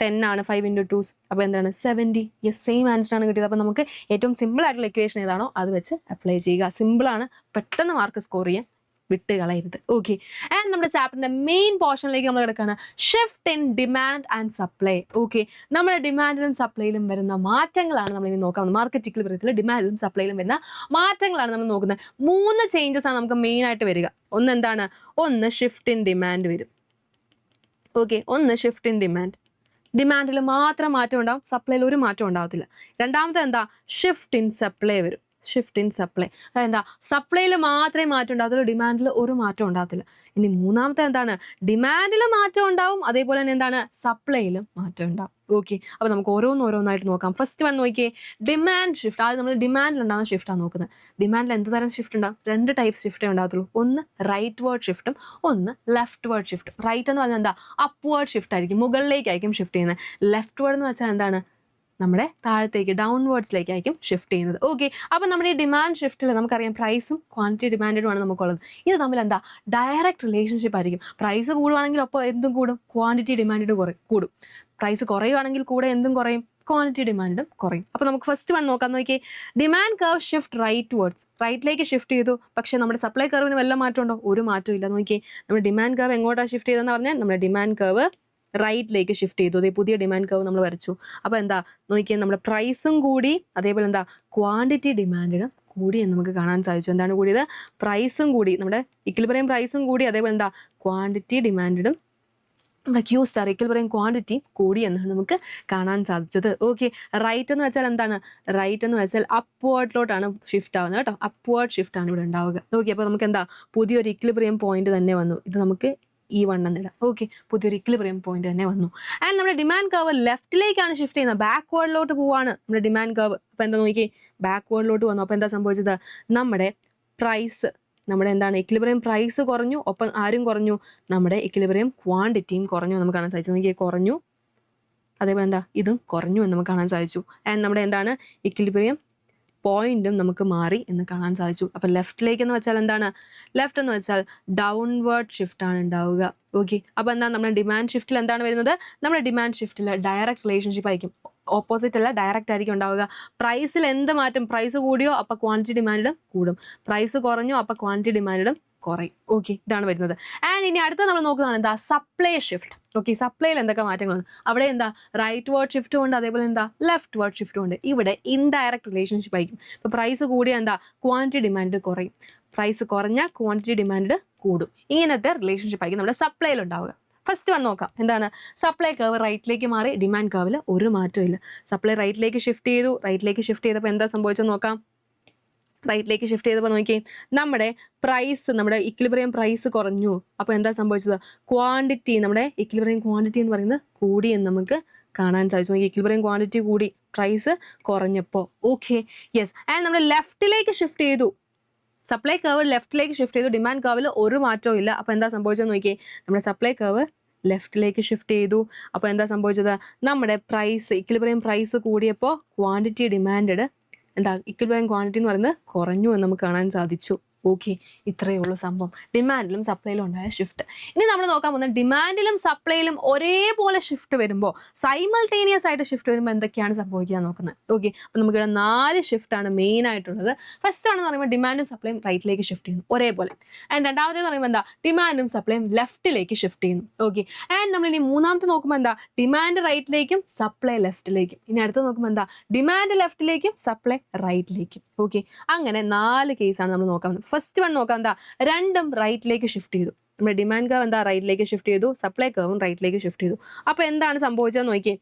10 ആണ്. 5 × 2 അപ്പോൾ എന്താണ്? 70. യെസ്, സെയിം ആൻസർ ആണ് കിട്ടിയത്. അപ്പോൾ നമുക്ക് ഏറ്റവും സിമ്പിൾ ആയിട്ടുള്ള ഇക്വേഷൻ ഏതാണോ അത് വെച്ച് അപ്ലൈ ചെയ്യുക. സിമ്പിളാണ്, പെട്ടെന്ന് മാർക്ക് സ്കോർ ചെയ്യാൻ വിട്ട് കളയരുത്. ഓക്കെ, ആൻഡ് നമ്മുടെ ചാപ്റ്ററിന്റെ മെയിൻ പോർഷനിലേക്ക് നമ്മൾ കിടക്കുകയാണ്. Shift in demand and supply. Okay, നമ്മുടെ ഡിമാൻഡിലും സപ്ലൈയിലും വരുന്ന മാറ്റങ്ങളാണ് നമ്മൾ ഇനി നോക്കാം. മാർക്കറ്റ് ഇക്വിലിബ്രിയത്തിൽ ഡിമാൻഡിലും സപ്ലൈയിലും വരുന്ന മാറ്റങ്ങളാണ് നമ്മൾ നോക്കുന്നത്. 3 ചേഞ്ചസ് ആണ് നമുക്ക് മെയിൻ ആയിട്ട് വരിക. ഒന്ന് എന്താണ്? ഒന്ന് ഷിഫ്റ്റ് ഇൻ ഡിമാൻഡ് വരും. ഓക്കെ, ഒന്ന് ഷിഫ്റ്റ് ഇൻ ഡിമാൻഡ്. ഡിമാൻഡിൽ മാത്രം മാറ്റം ഉണ്ടാവും, സപ്ലൈയിൽ ഒരു മാറ്റം ഉണ്ടാവത്തില്ല. രണ്ടാമത്തെ എന്താ? ഷിഫ്റ്റ് ഇൻ സപ്ലൈ വരും. ഷിഫ്റ്റ് ഇൻ സപ്ലൈ, അതെന്താ? സപ്ലൈയിൽ മാത്രമേ മാറ്റം ഉണ്ടാകത്തുള്ളൂ, ഡിമാൻഡിൽ ഒരു മാറ്റം ഉണ്ടാകത്തില്ല. ഇനി മൂന്നാമത്തെ എന്താണ്? ഡിമാൻഡിൽ മാറ്റം ഉണ്ടാവും, അതേപോലെ തന്നെ എന്താണ്? സപ്ലൈയിലും മാറ്റം ഉണ്ടാവും. ഓക്കെ, അപ്പോൾ നമുക്ക് ഓരോന്നായിട്ട് നോക്കാം. ഫസ്റ്റ് വൺ നോക്കിയേ, ഡിമാൻഡ് ഷിഫ്റ്റ്. ആദ്യം നമ്മൾ ഡിമാൻഡിൽ ഉണ്ടാകുന്ന ഷിഫ്റ്റാണ് നോക്കുന്നത്. ഡിമാൻഡിൽ എന്ത് തരം ഷിഫ്റ്റ് ഉണ്ടാകും? 2 ടൈപ്പ് ഷിഫ്റ്റേ ഉണ്ടാകത്തുള്ളൂ. ഒന്ന് റൈറ്റ് വേർഡ് ഷിഫ്റ്റും ഒന്ന് ലെഫ്റ്റ് വേർഡ് ഷിഫ്റ്റും. റൈറ്റ് എന്ന് പറഞ്ഞാൽ എന്താ? അപ്വേർഡ് ഷിഫ്റ്റ് ആയിരിക്കും, മുകളിലേക്കായിരിക്കും ഷിഫ്റ്റ് ചെയ്യുന്നത്. ലെഫ്റ്റ് വേർഡ് എന്ന് വെച്ചാൽ എന്താണ്? നമ്മുടെ താഴത്തേക്ക് ഡൗൺവേർഡ്സിലേക്കായിരിക്കും ഷിഫ്റ്റ് ചെയ്യുന്നത്. ഓക്കെ, അപ്പം നമ്മുടെ ഈ ഡിമാൻഡ് ഷിഫ്റ്റിൽ നമുക്കറിയാം പ്രൈസും ക്വാണ്ടിറ്റി ഡിമാൻഡുമാണ് നമുക്കുള്ളത്. ഇത് തമ്മിൽ എന്താ? ഡയറക്റ്റ് റിലേഷൻഷിപ്പ് ആയിരിക്കും. പ്രൈസ് കൂടുവാണെങ്കിൽ അപ്പോൾ എന്തും കൂടും? ക്വാണ്ടിറ്റി ഡിമാൻഡ് കൂടും. പ്രൈസ് കുറയുവാണെങ്കിൽ കൂടെ എന്തും കുറയും? ക്വാണ്ടിറ്റി ഡിമാൻഡും കുറയും. അപ്പോൾ നമുക്ക് ഫസ്റ്റ് വൺ നോക്കാം. നോക്കിയേ, demand curve shift right words. റൈറ്റിലേക്ക് ഷിഫ്റ്റ് ചെയ്തു, പക്ഷേ നമ്മുടെ സപ്ലൈ കർവിന് വല്ല മാറ്റം ഉണ്ടോ? ഒരു മാറ്റവും ഇല്ല. നോക്കിയേ, നമ്മുടെ ഡിമാൻഡ് കർവ് എങ്ങോട്ടാണ് ഷിഫ്റ്റ് ചെയ്തതെന്ന് പറഞ്ഞാൽ നമ്മുടെ ഡിമാൻഡ് കർവ് റൈറ്റിലേക്ക് ഷിഫ്റ്റ് ചെയ്തു. അതേ പുതിയ ഡിമാൻഡ് കർവ് നമ്മൾ വരച്ചു. അപ്പോൾ എന്താ നോക്കിയാൽ നമ്മുടെ പ്രൈസും കൂടി, അതേപോലെ എന്താ ക്വാണ്ടിറ്റി ഡിമാൻഡിനും കൂടി എന്ന് നമുക്ക് കാണാൻ സാധിച്ചു. എന്താണ് കൂടിയത്? പ്രൈസും കൂടി, നമ്മുടെ ഇക്വിലിബ്രിയം പ്രൈസും കൂടി, അതേപോലെ എന്താ ക്വാണ്ടിറ്റി ഡിമാൻഡിനും നമ്മുടെ ക്യൂ സ്റ്റാർ ഇക്വിലിബ്രിയം ക്വാണ്ടിറ്റി കൂടി എന്നാണ് നമുക്ക് കാണാൻ സാധിച്ചത്. ഓക്കെ, റൈറ്റ് എന്ന് വെച്ചാൽ എന്താണ്? റൈറ്റ് എന്ന് വെച്ചാൽ അപ്വേർഡിലോട്ടാണ് ഷിഫ്റ്റ് ആവുന്നത് കേട്ടോ. അപ്വേർഡ് ഷിഫ്റ്റ് ആണ് ഇവിടെ ഉണ്ടാവുക. ഓക്കെ, അപ്പോൾ നമുക്ക് എന്താ പുതിയൊരു ഇക്വിലിബ്രിയം പോയിന്റ് തന്നെ വന്നു. ഇത് നമുക്ക് E1 എന്നിടാം. ഓക്കെ, പുതിയൊരു ഇക്വിലിബ്രിയം പോയിന്റ് തന്നെ വന്നു. ആൻഡ് നമ്മുടെ ഡിമാൻഡ് കർവ് ലെഫ്റ്റിലേക്കാണ് ഷിഫ്റ്റ് ചെയ്യുന്നത്, ബാക്ക്വേർഡിലോട്ട് പോവാണ് നമ്മുടെ ഡിമാൻഡ് കർവ്. അപ്പോൾ എന്താ നോക്കി, ബാക്ക്വേർഡിലോട്ട് വന്നു. അപ്പോൾ എന്താ സംഭവിച്ചത്? നമ്മുടെ പ്രൈസ്, നമ്മുടെ എന്താണ് ഇക്വിലിബ്രിയം പ്രൈസ് കുറഞ്ഞു, ഒപ്പം ആരും കുറഞ്ഞു? നമ്മുടെ ഇക്വിലിബ്രിയം ക്വാണ്ടിറ്റിയും കുറഞ്ഞു നമുക്ക് കാണാൻ സാധിച്ചു. നോക്കിയേ, കുറഞ്ഞു, അതേപോലെ എന്താ ഇതും കുറഞ്ഞു എന്ന് നമുക്ക് കാണാൻ സാധിച്ചു. ആൻഡ് നമ്മുടെ എന്താണ് ഇക്വിലിബ്രിയം പോയിന്റും നമുക്ക് മാറി എന്ന് കാണാൻ സാധിച്ചു. അപ്പോൾ ലെഫ്റ്റിലേക്ക് എന്ന് വെച്ചാൽ എന്താണ്? ലെഫ്റ്റ് എന്ന് വെച്ചാൽ ഡൗൺവേർഡ് ഷിഫ്റ്റ് ആണ് ഉണ്ടാവുക. ഓക്കെ, അപ്പോൾ എന്താ നമ്മുടെ ഡിമാൻഡ് ഷിഫ്റ്റിൽ എന്താണ് വരുന്നത്? നമ്മുടെ ഡിമാൻഡ് ഷിഫ്റ്റിൽ ഡയറക്റ്റ് റിലേഷൻഷിപ്പ് ആയിരിക്കും. ഓപ്പോസിറ്റ് അല്ല, ഡയറക്റ്റ് ആയിരിക്കും ഉണ്ടാവുക. പ്രൈസിൽ എന്ത് മാറ്റം? പ്രൈസ് കൂടിയോ അപ്പോൾ ക്വാണ്ടിറ്റി ഡിമാൻഡും കൂടും, പ്രൈസ് കുറഞ്ഞോ അപ്പോൾ ക്വാണ്ടിറ്റി ഡിമാൻഡും കുറയും. ഓക്കെ, ഇതാണ് വരുന്നത്. ആൻഡ് ഇനി അടുത്ത നമ്മൾ നോക്കുന്നതാണ് എന്താ? Supply shift. ഓക്കെ, സപ്ലൈയിൽ എന്തൊക്കെ മാറ്റങ്ങളാണ്? അവിടെ എന്താ റൈറ്റ് വേർഡ് ഷിഫ്റ്റും ഉണ്ട്, അതേപോലെ എന്താ ലെഫ്റ്റ് വേർഡ് ഷിഫ്റ്റും ഉണ്ട്. ഇവിടെ ഇൻഡയറക്റ്റ് റിലേഷൻഷിപ്പ് ആയിരിക്കും. ഇപ്പോൾ പ്രൈസ് കൂടിയ എന്താ ക്വാണ്ടിറ്റി ഡിമാൻഡ് കുറയും, പ്രൈസ് കുറഞ്ഞ ക്വാണ്ടിറ്റി ഡിമാൻഡ് കൂടും. ഇങ്ങനത്തെ റിലേഷൻഷിപ്പ് ആയിരിക്കും നമ്മുടെ സപ്ലൈയിൽ ഉണ്ടാവുക. ഫസ്റ്റ് വൺ നോക്കാം. എന്താണ്? സപ്ലൈ കർവ് റൈറ്റിലേക്ക് മാറി, ഡിമാൻഡ് കർവിൽ ഒരു മാറ്റവും ഇല്ല. സപ്ലൈ റൈറ്റിലേക്ക് ഷിഫ്റ്റ് ചെയ്തു, റൈറ്റിലേക്ക് ഷിഫ്റ്റ് ചെയ്തപ്പോൾ എന്താ സംഭവിച്ചെന്ന് നോക്കാം. റൈറ്റിലേക്ക് ഷിഫ്റ്റ് ചെയ്തപ്പോൾ നോക്കിയേ, നമ്മുടെ പ്രൈസ്, നമ്മുടെ ഇക്വിലിബ്രിയം പ്രൈസ് കുറഞ്ഞു. അപ്പോൾ എന്താ സംഭവിച്ചത്? ക്വാണ്ടിറ്റി, നമ്മുടെ ഇക്വിലിബ്രിയം ക്വാണ്ടിറ്റി എന്ന് പറയുന്നത് കൂടി എന്ന് നമുക്ക് കാണാൻ സാധിച്ചു. ഇക്വിലിബ്രിയം ക്വാണ്ടിറ്റി കൂടി, പ്രൈസ് കുറഞ്ഞപ്പോൾ. Okay, yes. ആൻഡ് നമ്മൾ ലെഫ്റ്റിലേക്ക് ഷിഫ്റ്റ് ചെയ്തു, സപ്ലൈ കർവ് ലെഫ്റ്റിലേക്ക് ഷിഫ്റ്റ് ചെയ്തു, ഡിമാൻഡ് കർവിൽ ഒരു മാറ്റവും ഇല്ല. അപ്പോൾ എന്താ സംഭവിച്ചതെന്ന് നോക്കിയേ, നമ്മുടെ സപ്ലൈ കർവ് ലെഫ്റ്റിലേക്ക് ഷിഫ്റ്റ് ചെയ്തു. അപ്പോൾ എന്താ സംഭവിച്ചത്? നമ്മുടെ പ്രൈസ്, ഇക്വിലിബ്രിയം പ്രൈസ് കൂടിയപ്പോൾ ക്വാണ്ടിറ്റി ഡിമാൻഡ് എന്താ ഇക്വിലിബ്രിയം ക്വാണ്ടിറ്റി എന്ന് പറയുന്നത് കുറഞ്ഞു എന്ന് നമുക്ക് കാണാൻ സാധിച്ചു. ഓക്കെ, ഇത്രയേ ഉള്ളൂ സംഭവം, ഡിമാൻഡിലും സപ്ലൈയിലും ഉണ്ടായ ഷിഫ്റ്റ്. ഇനി നമ്മൾ നോക്കാൻ പോകുന്നത് ഡിമാൻഡിലും സപ്ലൈയിലും ഒരേപോലെ ഷിഫ്റ്റ് വരുമ്പോൾ, സൈമൾട്ടേനിയസ് ആയിട്ട് ഷിഫ്റ്റ് വരുമ്പോൾ എന്തൊക്കെയാണ് സംഭവിക്കുക നോക്കുന്നത്. ഓക്കെ, അപ്പം നമുക്കിവിടെ 4 ഷിഫ്റ്റാണ് മെയിൻ ആയിട്ടുള്ളത്. ഫസ്റ്റ് ആണെന്ന് പറയുമ്പോൾ ഡിമാൻഡും സപ്ലൈയും റൈറ്റിലേക്ക് ഷിഫ്റ്റ് ചെയ്യുന്നു ഒരേപോലെ. ആൻഡ് രണ്ടാമത്തേന്ന് പറയുമ്പോൾ എന്താ, ഡിമാൻഡും സപ്ലൈയും ലെഫ്റ്റിലേക്ക് ഷിഫ്റ്റ് ചെയ്യുന്നു. ഓക്കെ, ആൻഡ് നമ്മൾ ഇനി മൂന്നാമത്തെ നോക്കുമ്പോൾ എന്താ, ഡിമാൻഡ് റൈറ്റിലേക്കും സപ്ലൈ ലെഫ്റ്റിലേക്കും. ഇനി അടുത്ത് നോക്കുമ്പോൾ എന്താ, ഡിമാൻഡ് ലെഫ്റ്റിലേക്കും സപ്ലൈ റൈറ്റിലേക്കും. ഓക്കെ, അങ്ങനെ 4 കേസാണ് നമ്മൾ നോക്കാൻ. ഫസ്റ്റ് വൺ നോക്കാം, എന്താ, രണ്ടും റൈറ്റിലേക്ക് ഷിഫ്റ്റ് ചെയ്തു. നമ്മുടെ ഡിമാൻഡ് കർവ് എന്താ റൈറ്റിലേക്ക് ഷിഫ്റ്റ് ചെയ്തു, സപ്ലൈ കർവും റൈറ്റിലേക്ക് ഷിഫ്റ്റ് ചെയ്തു. അപ്പോൾ എന്താണ് സംഭവിച്ചതെന്ന് നോക്കിയേ,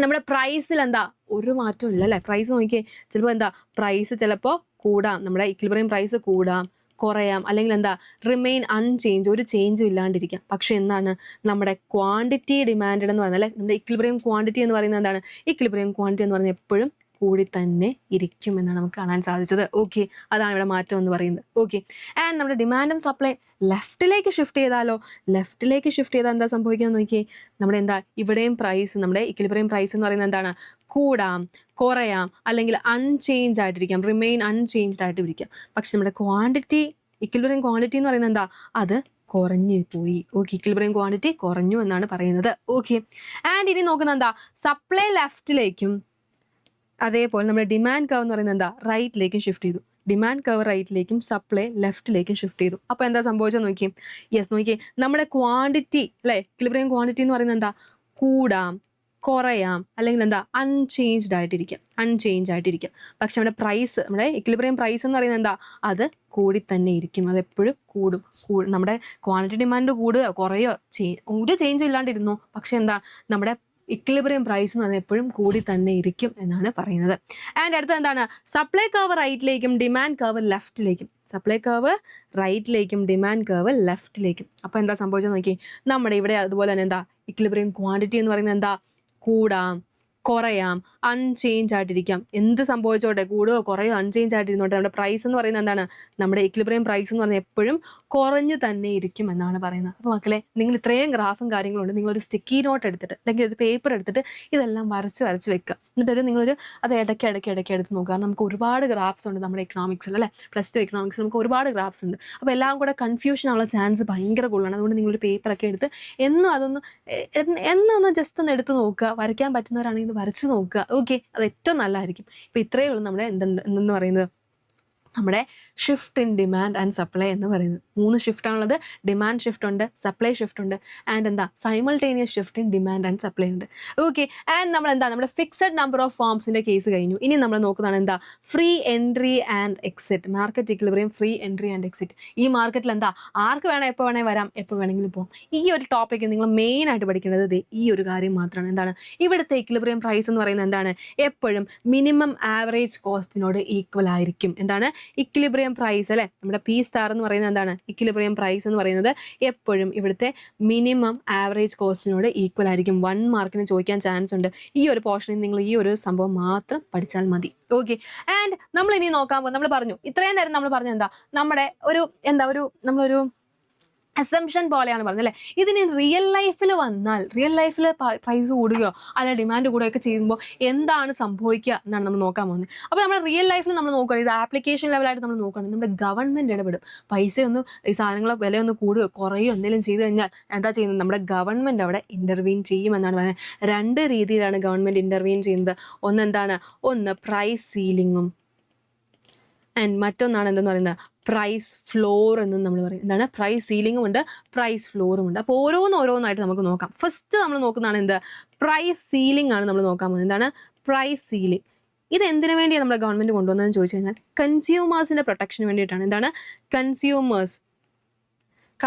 നമ്മുടെ പ്രൈസിൽ എന്താ ഒരു മാറ്റം ഇല്ല അല്ലേ. പ്രൈസ് നോക്കിയേ, ചിലപ്പോൾ എന്താ പ്രൈസ് ചിലപ്പോൾ കൂടാം, നമ്മുടെ ഇക്വിലിബ്രിയം പ്രൈസ് കൂടാം, കുറയാം, അല്ലെങ്കിൽ എന്താ റിമെയിൻ അൺചേഞ്ച്, ഒരു ചേഞ്ചും ഇല്ലാണ്ടിരിക്കാം. പക്ഷെ എന്താണ്, നമ്മുടെ ക്വാണ്ടിറ്റി ഡിമാൻഡ് എന്ന് പറഞ്ഞാൽ നമ്മുടെ ഇക്വിലിബ്രിയം ക്വാണ്ടിറ്റി എന്ന് പറയുന്നത് എന്താണ്, ഇക്വിലിബ്രിയം ക്വാണ്ടിറ്റി എന്ന് പറഞ്ഞാൽ എപ്പോഴും കൂടി തന്നെ ഇരിക്കും എന്നാണ് നമുക്ക് കാണാൻ സാധിച്ചത്. ഓക്കെ, അതാണ് ഇവിടെ മാറ്റം എന്ന് പറയുന്നത്. ഓക്കെ, ആൻഡ് നമ്മുടെ ഡിമാൻഡും സപ്ലൈ ലെഫ്റ്റിലേക്ക് ഷിഫ്റ്റ് ചെയ്താലോ, ലെഫ്റ്റിലേക്ക് ഷിഫ്റ്റ് ചെയ്താൽ എന്താ സംഭവിക്കുക നോക്കിയേ, നമ്മുടെ എന്താ ഇവിടെയും പ്രൈസ്, നമ്മുടെ ഇക്വിലിബ്രിയം പ്രൈസ് എന്ന് പറയുന്നത് എന്താണ്, കൂടാം, കുറയാം, അല്ലെങ്കിൽ അൺചേഞ്ച് ആയിട്ടിരിക്കാം, റിമെയിൻ അൺചേഞ്ച്ഡ് ആയിട്ട് ഇരിക്കാം. പക്ഷെ നമ്മുടെ ക്വാണ്ടിറ്റി, ഇക്വിലിബ്രിയം ക്വാണ്ടിറ്റി എന്ന് പറയുന്നത് എന്താ, അത് കുറഞ്ഞു പോയി. ഓക്കെ, ഇക്വിലിബ്രിയം ക്വാണ്ടിറ്റി കുറഞ്ഞു എന്നാണ് പറയുന്നത്. ഓക്കെ, ആൻഡ് ഇനി നോക്കുന്ന എന്താ, സപ്ലൈ ലെഫ്റ്റിലേക്കും അതേപോലെ നമ്മുടെ ഡിമാൻഡ് കർവ് എന്ന് പറയുന്നത് എന്താ റൈറ്റിലേക്കും ഷിഫ്റ്റ് ചെയ്തു. ഡിമാൻഡ് കർവ് റൈറ്റിലേക്കും സപ്ലൈ ലെഫ്റ്റിലേക്കും ഷിഫ്റ്റ് ചെയ്തു. അപ്പോൾ എന്താ സംഭവിച്ചത് നോക്കിയേ, യെസ് നോക്കിയേ, നമ്മുടെ ക്വാണ്ടിറ്റി അല്ലേ, ഇക്വിലിബ്രിയം ക്വാണ്ടിറ്റി എന്ന് പറയുന്നത് എന്താ, കൂടാം, കുറയാം, അല്ലെങ്കിൽ എന്താ അൺചേഞ്ച്ഡ് ആയിട്ടിരിക്കാം, അൺചേഞ്ച് ആയിട്ടിരിക്കാം. പക്ഷെ നമ്മുടെ പ്രൈസ്, നമ്മുടെ ഇക്വിലിബ്രിയം പ്രൈസ് എന്ന് പറയുന്നത് എന്താ, അത് കൂടി തന്നെ ഇരിക്കും, അതെപ്പോഴും കൂടും. നമ്മുടെ ക്വാണ്ടിറ്റി ഡിമാൻഡ് കൂടുകയോ കുറയോ ഒരു ചേഞ്ചും ഇല്ലാണ്ടിരുന്നു, പക്ഷെ എന്താ നമ്മുടെ ഇക്വിലിബ്രിയം പ്രൈസ് എന്ന് പറഞ്ഞാൽ എപ്പോഴും കൂടി തന്നെ ഇരിക്കും എന്നാണ് പറയുന്നത്. ആൻഡ് അടുത്ത എന്താണ്, സപ്ലൈ കർവ് റൈറ്റിലേക്കും ഡിമാൻഡ് കർവ് ലെഫ്റ്റിലേക്കും. സപ്ലൈ കർവ് റൈറ്റിലേക്കും ഡിമാൻഡ് കർവ് ലെഫ്റ്റിലേക്കും. അപ്പോൾ എന്താ സംഭവിച്ചത് നോക്കി, നമ്മുടെ ഇവിടെ അതുപോലെ തന്നെ എന്താ ഇക്വിലിബ്രിയം ക്വാണ്ടിറ്റി എന്ന് പറയുന്നത് എന്താ, കൂടാം, കുറയാം, അൺചേഞ്ച് ആയിട്ടിരിക്കാം. എന്ത് സംഭവിച്ചോട്ടെ, കൂടുകയോ കുറയോ അൺചേഞ്ച് ആയിട്ടിരുന്നോട്ടെ, നമ്മുടെ പ്രൈസ് എന്ന് പറയുന്നത് എന്താണ്, നമ്മുടെ ഇക്വിലിബ്രിയം പ്രൈസ് എന്ന് പറഞ്ഞാൽ എപ്പോഴും കുറഞ്ഞു തന്നെ ഇരിക്കും എന്നാണ് പറയുന്നത്. അപ്പോൾ മക്കളെ, നിങ്ങൾ ഇത്രയും ഗ്രാഫും കാര്യങ്ങളുണ്ട്, നിങ്ങളൊരു സ്റ്റിക്കി നോട്ട് എടുത്തിട്ട് അല്ലെങ്കിൽ ഒരു പേപ്പർ എടുത്തിട്ട് ഇതെല്ലാം വരച്ച് വെക്കുക. എന്നിട്ടൊരു നിങ്ങളൊരു അത് ഇടയ്ക്ക് എടുത്ത് നോക്കുക. കാരണം നമുക്ക് ഒരുപാട് ഗ്രാഫ്സ് ഉണ്ട് നമ്മുടെ എക്കണോമിക്സിൽ അല്ലേ, +2 എക്കണോമിക്സിൽ നമുക്ക് ഒരുപാട് ഗ്രാഫ്സ് ഉണ്ട്. അപ്പോൾ എല്ലാം കൂടെ കൺഫ്യൂഷൻ ആവുള്ള ചാൻസ് ഭയങ്കര കൂടുതലാണ്. അതുകൊണ്ട് നിങ്ങളൊരു പേപ്പറൊക്കെ എടുത്ത് എന്നൊന്ന് ജസ്റ്റ് ഒന്ന് എടുത്ത് നോക്കുക. വരയ്ക്കാൻ പറ്റുന്നവരാണെങ്കിൽ വരച്ച് നോക്കുക. ഓക്കെ, അത് ഏറ്റവും നല്ലതായിരിക്കും. ഇപ്പോൾ ഇത്രയേ ഉള്ളൂ നമ്മുടെ എന്തെന്ന് പറയുന്നത്, നമ്മുടെ shift in demand and supply എന്ന് പറയുന്നത്. 3 ഷിഫ്റ്റാണുള്ളത്, ഡിമാൻഡ് ഷിഫ്റ്റ് ഉണ്ട്, സപ്ലൈ ഷിഫ്റ്റ് ഉണ്ട്, ആൻഡ് എന്താ simultaneous shift in demand and supply ഉണ്ട്. ഓക്കെ, ആൻഡ് നമ്മൾ എന്താ നമ്മുടെ ഫിക്സഡ് നമ്പർ ഓഫ് ഫേംസിൻ്റെ കേസ് കഴിഞ്ഞു. ഇനി നമ്മൾ നോക്കുന്നതാണ് എന്താ, free entry and exit. Market equilibrium, free entry and exit. ഈ മാർക്കറ്റിൽ എന്താ ആർക്ക് വേണം, എപ്പോൾ വേണേൽ വരാം, എപ്പോൾ വേണമെങ്കിലും പോകും. ഈ ഒരു ടോപ്പിക്ക് നിങ്ങൾ മെയിൻ ആയിട്ട് പഠിക്കേണ്ടത് ഈ ഒരു കാര്യം മാത്രമാണ്. എന്താണ് ഇവിടുത്തെ ഇക്വിലിബ്രിയം പ്രൈസ് എന്ന് പറയുന്നത്, എന്താണ് എപ്പോഴും മിനിമം ആവറേജ് കോസ്റ്റിനോട് ഈക്വൽ ആയിരിക്കും. എന്താണ് ഇക്വിലിബ്രിയം പ്രൈസ് അല്ലേ, നമ്മുടെ P* എന്ന് പറയുന്നത് എന്താണ്, ഇക്വിലിബ്രിയം പ്രൈസ് എന്ന് പറയുന്നത് എപ്പോഴും ഇവിടുത്തെ മിനിമം ആവറേജ് കോസ്റ്റിനോട് ഈക്വൽ ആയിരിക്കും. 1 മാർക്കിന് ചോദിക്കാൻ ചാൻസ് ഉണ്ട്. ഈ ഒരു പോർഷനിൽ നിങ്ങൾ ഈ ഒരു സംഭവം മാത്രം പഠിച്ചാൽ മതി. ഓക്കെ, ആൻഡ് നമ്മൾ ഇനി നോക്കാൻ പോകും, നമ്മൾ പറഞ്ഞു ഇത്രയും നേരം നമ്മൾ പറഞ്ഞ എന്താ, നമ്മുടെ നമ്മളൊരു അസംഷൻ പോലെയാണ് പറഞ്ഞത് അല്ലേ. ഇതിന് റിയൽ ലൈഫിൽ വന്നാൽ, റിയൽ ലൈഫിൽ പ്രൈസ് കൂടുകയോ അല്ല ഡിമാൻഡ് കൂടുകയൊക്കെ ചെയ്യുമ്പോൾ എന്താണ് സംഭവിക്കുക എന്നാണ് നമ്മൾ നോക്കാൻ പോകുന്നത്. അപ്പോൾ നമ്മുടെ റിയൽ ലൈഫിൽ നമ്മൾ നോക്കുകയാണ്, ഇത് ആപ്ലിക്കേഷൻ ലെവലായിട്ട് നമ്മൾ നോക്കുകയാണ്, നമ്മുടെ ഗവൺമെൻറ് ഇടപെടും. പൈസയൊന്നും ഈ സാധനങ്ങളെ വിലയൊന്ന് കൂടുകയോ കുറയോ എന്തെങ്കിലും ചെയ്തു കഴിഞ്ഞാൽ എന്താ ചെയ്യുന്നത്, നമ്മുടെ ഗവൺമെൻറ് അവിടെ ഇൻ്റർവീൻ ചെയ്യുമെന്നാണ് പറയുന്നത്. 2 രീതിയിലാണ് ഗവൺമെൻറ് ഇൻ്റർവീൻ ചെയ്യുന്നത്. ഒന്ന് പ്രൈസ് സീലിങ്ങും, ആൻഡ് മറ്റൊന്നാണ് എന്തെന്ന് പറയുന്നത് പ്രൈസ് ഫ്ലോർ എന്നും നമ്മൾ പറയും. എന്താണ് പ്രൈസ് സീലിങ്ങും ഉണ്ട്, പ്രൈസ് ഫ്ലോറും ഉണ്ട്. അപ്പോൾ ഓരോന്നായിട്ട് നമുക്ക് നോക്കാം. ഫസ്റ്റ് നമ്മൾ നോക്കുന്നതാണ് എന്ത്, പ്രൈസ് സീലിംഗ് ആണ് നമ്മൾ നോക്കാൻ പോകുന്നത്. എന്താണ് പ്രൈസ് സീലിംഗ്? ഇത് എന്തിനു വേണ്ടിയാണ് നമ്മുടെ ഗവൺമെൻറ് കൊണ്ടുവന്നതെന്ന് ചോദിച്ചു കഴിഞ്ഞാൽ കൺസ്യൂമേഴ്സിൻ്റെ പ്രൊട്ടക്ഷന് വേണ്ടിയിട്ടാണ്. എന്താണ്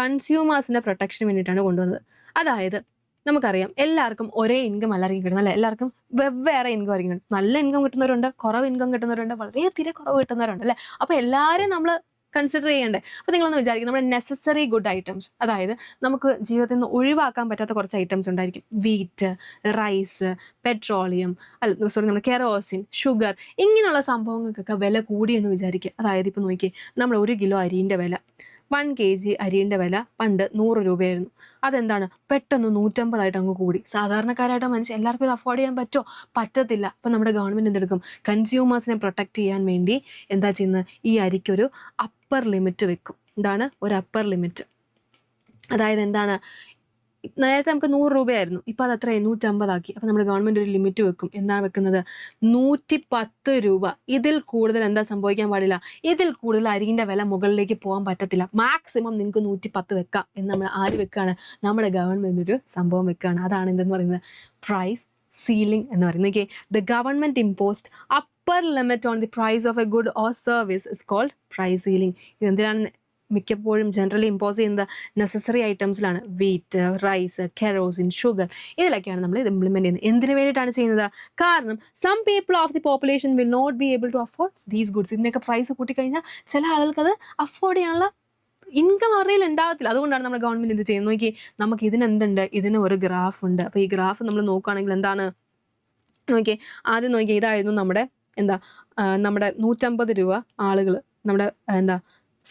കൺസ്യൂമേഴ്സിൻ്റെ പ്രൊട്ടക്ഷന് വേണ്ടിയിട്ടാണ് കൊണ്ടുവന്നത്. അതായത് നമുക്കറിയാം എല്ലാവർക്കും ഒരേ ഇൻകം എല്ലാവർക്കും കിട്ടുന്നത് അല്ലേ, എല്ലാവർക്കും വെവ്വേറെ ഇൻകം ആയിരിക്കും കിട്ടും. നല്ല ഇൻകം കിട്ടുന്നവരുണ്ട്, കുറവ് ഇൻകം കിട്ടുന്നവരുണ്ട്, വളരെ തീരെ കുറവ് കിട്ടുന്നവരുണ്ട് അല്ലേ. അപ്പോൾ എല്ലാവരും നമ്മൾ കൺസിഡർ ചെയ്യണ്ടേ. അപ്പോൾ നിങ്ങളൊന്ന് വിചാരിക്കും, നമ്മുടെ നെസസറി ഗുഡ് ഐറ്റംസ്, അതായത് നമുക്ക് ജീവിതത്തിൽ നിന്ന് ഒഴിവാക്കാൻ പറ്റാത്ത കുറച്ച് ഐറ്റംസ് ഉണ്ടായിരിക്കും. വീറ്റ്, റൈസ്, പെട്രോളിയം, നമ്മുടെ കെറോസിൻ, ഷുഗർ, ഇങ്ങനെയുള്ള സംഭവങ്ങൾക്കൊക്കെ വില കൂടിയെന്ന് വിചാരിക്കുക. അതായത് ഇപ്പോൾ നോക്കിയേ, നമ്മൾ 1 കിലോ അരിൻ്റെ വില, 1 kg അരിയുടെ വില പണ്ട് 100 രൂപയായിരുന്നു. അതെന്താണ് പെട്ടെന്ന് 150 അങ്ങ് കൂടി. സാധാരണക്കാരായിട്ട് മനുഷ്യൻ എല്ലാവർക്കും ഇത് അഫോർഡ് ചെയ്യാൻ പറ്റത്തില്ല. അപ്പം നമ്മുടെ ഗവൺമെൻറ് എന്തെടുക്കും, കൺസ്യൂമേഴ്സിനെ പ്രൊട്ടക്റ്റ് ചെയ്യാൻ വേണ്ടി എന്താ ചെയ്യുന്നത്, ഈ അരിക്കൊരു അപ്പർ ലിമിറ്റ് വെക്കും. എന്താണ് ഒരു അപ്പർ ലിമിറ്റ്? അതായത് എന്താണ്, നേരത്തെ നമുക്ക് 100 രൂപയായിരുന്നു, ഇപ്പം അത് അത്ര 150 ആക്കി. അപ്പം നമ്മുടെ ഗവൺമെൻറ് ഒരു ലിമിറ്റ് വെക്കും. എന്താണ് വെക്കുന്നത്? 110 രൂപ. ഇതിൽ കൂടുതൽ എന്താ സംഭവിക്കാൻ പാടില്ല? ഇതിൽ കൂടുതൽ അരിൻ്റെ വില മുകളിലേക്ക് പോകാൻ പറ്റത്തില്ല. മാക്സിമം നിങ്ങൾക്ക് 110 വെക്കാം എന്ന് നമ്മൾ ആര് വെക്കുകയാണ്? നമ്മുടെ ഗവൺമെൻറ് ഒരു സംഭവം വെക്കുകയാണ്. അതാണ് എന്തെന്ന് പറയുന്നത്? പ്രൈസ് സീലിംഗ് എന്ന് പറയുന്നത്. Okay, the government imposed upper limit on the price of a good or service is called price ceiling. ഇതെന്തിനാണ് മിക്കപ്പോഴും ജനറലി ഇമ്പോസ് ചെയ്യുന്നത്? നെസസറി ഐറ്റംസിലാണ്. വീറ്റ്, റൈസ്, കെറോസിൻ, ഷുഗർ, ഇതിലൊക്കെയാണ് നമ്മൾ ഇത് ഇംപ്ലിമെൻറ്റ് ചെയ്യുന്നത്. എന്തിനു വേണ്ടിയിട്ടാണ് ചെയ്യുന്നത്? കാരണം some people of the population will not be able to afford these goods. ഇതിൻ്റെയൊക്കെ പ്രൈസ് കൂട്ടിക്കഴിഞ്ഞാൽ ചില ആളുകൾക്ക് അത് അഫോർഡ് ചെയ്യാനുള്ള ഇൻകം അവരിൽ ഉണ്ടാകത്തില്ല. അതുകൊണ്ടാണ് നമ്മുടെ ഗവൺമെൻറ് ഇത് ചെയ്യുന്നത്. നോക്കി, നമുക്ക് ഇതിനെന്തുണ്ട്? ഇതിന് ഒരു ഗ്രാഫ് ഉണ്ട്. അപ്പോൾ ഈ ഗ്രാഫ് നമ്മൾ നോക്കുകയാണെങ്കിൽ എന്താണ്? നോക്കിയേ, ആദ്യം നോക്കിയേ, ഇതായിരുന്നു നമ്മുടെ നമ്മുടെ 150 രൂപ ആളുകൾ, നമ്മുടെ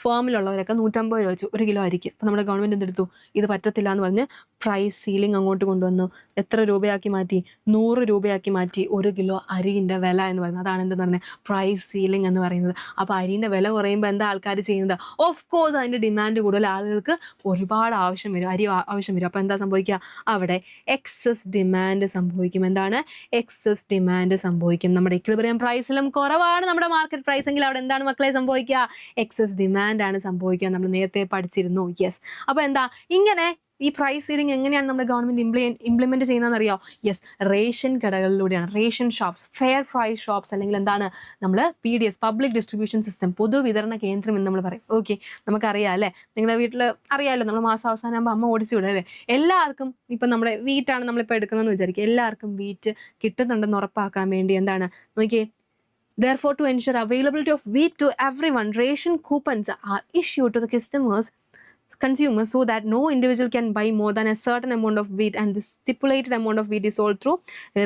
ഫേമിലുള്ളവരൊക്കെ 150 രൂപ വെച്ചു 1 കിലോ അരിക്ക്. അപ്പോൾ നമ്മുടെ ഗവൺമെൻറ് എന്തെടുത്തു? ഇത് പറ്റത്തില്ല എന്ന് പറഞ്ഞ് പ്രൈസ് സീലിംഗ് അങ്ങോട്ട് കൊണ്ടുവന്നു. എത്ര രൂപയാക്കി മാറ്റി? 100 രൂപയാക്കി മാറ്റി 1 കിലോ അരിൻ്റെ വില എന്ന് പറയുന്നത്. അതാണ് എന്തെന്ന് പറഞ്ഞത്? പ്രൈസ് സീലിംഗ് എന്ന് പറയുന്നത്. അപ്പോൾ അരിൻ്റെ വില കുറയുമ്പോൾ എന്താ ആൾക്കാർ ചെയ്യുന്നത്? ഓഫ് കോഴ്സ് അതിൻ്റെ ഡിമാൻഡ് കൂടുതൽ, ആളുകൾക്ക് ഒരുപാട് ആവശ്യം വരും, അരി ആവശ്യം വരും. അപ്പോൾ എന്താ സംഭവിക്കുക? അവിടെ എക്സസ് ഡിമാൻഡ് സംഭവിക്കും. എന്താണ്? എക്സസ് ഡിമാൻഡ് സംഭവിക്കും. നമ്മുടെ ഇക്വിലിബ്രിയം പ്രൈസിലും കുറവാണ് നമ്മുടെ മാർക്കറ്റ് പ്രൈസ് എങ്കിൽ അവിടെ എന്താണ് മക്കളെ സംഭവിക്കുക? എക്സസ് ഡിമാൻഡ് ആണ് സംഭവിക്കുക. നമ്മൾ നേരത്തെ പഠിച്ചിരുന്നു. യെസ്. അപ്പോൾ എന്താ ഇങ്ങനെ ഈ പ്രൈസ് സീലിംഗ് എങ്ങനെയാണ് നമ്മുടെ ഗവൺമെൻറ് ഇംപ്ലിമെൻറ്റ് ചെയ്യുന്നതെന്ന് അറിയോ? യെസ്, റേഷൻ കടകളിലൂടെയാണ്. Ration shops, fair price shops, അല്ലെങ്കിൽ എന്താണ് നമ്മൾ PDS, പബ്ലിക് ഡിസ്ട്രിബ്യൂഷൻ സിസ്റ്റം, പൊതുവിതരണ കേന്ദ്രം എന്ന് നമ്മൾ പറയും. ഓക്കെ, നമുക്കറിയാം അല്ലേ? നിങ്ങളുടെ വീട്ടിൽ അറിയാമല്ലോ, നമ്മൾ മാസം അവസാനമാകുമ്പോൾ അമ്മ ഓടിച്ചു വിടും അല്ലേ? എല്ലാവർക്കും ഇപ്പം നമ്മുടെ വീട്ടാണ് നമ്മളിപ്പോൾ എടുക്കുന്നതെന്ന് വിചാരിക്കും, എല്ലാവർക്കും വീറ്റ് കിട്ടുന്നുണ്ടെന്ന് ഉറപ്പാക്കാൻ വേണ്ടി എന്താണ് നോക്കിയേ, therefore to ensure availability of wheat to everyone, ration coupons are issued to the consumers so that no individual can buy more than a certain amount of wheat, and the stipulated amount of wheat is sold through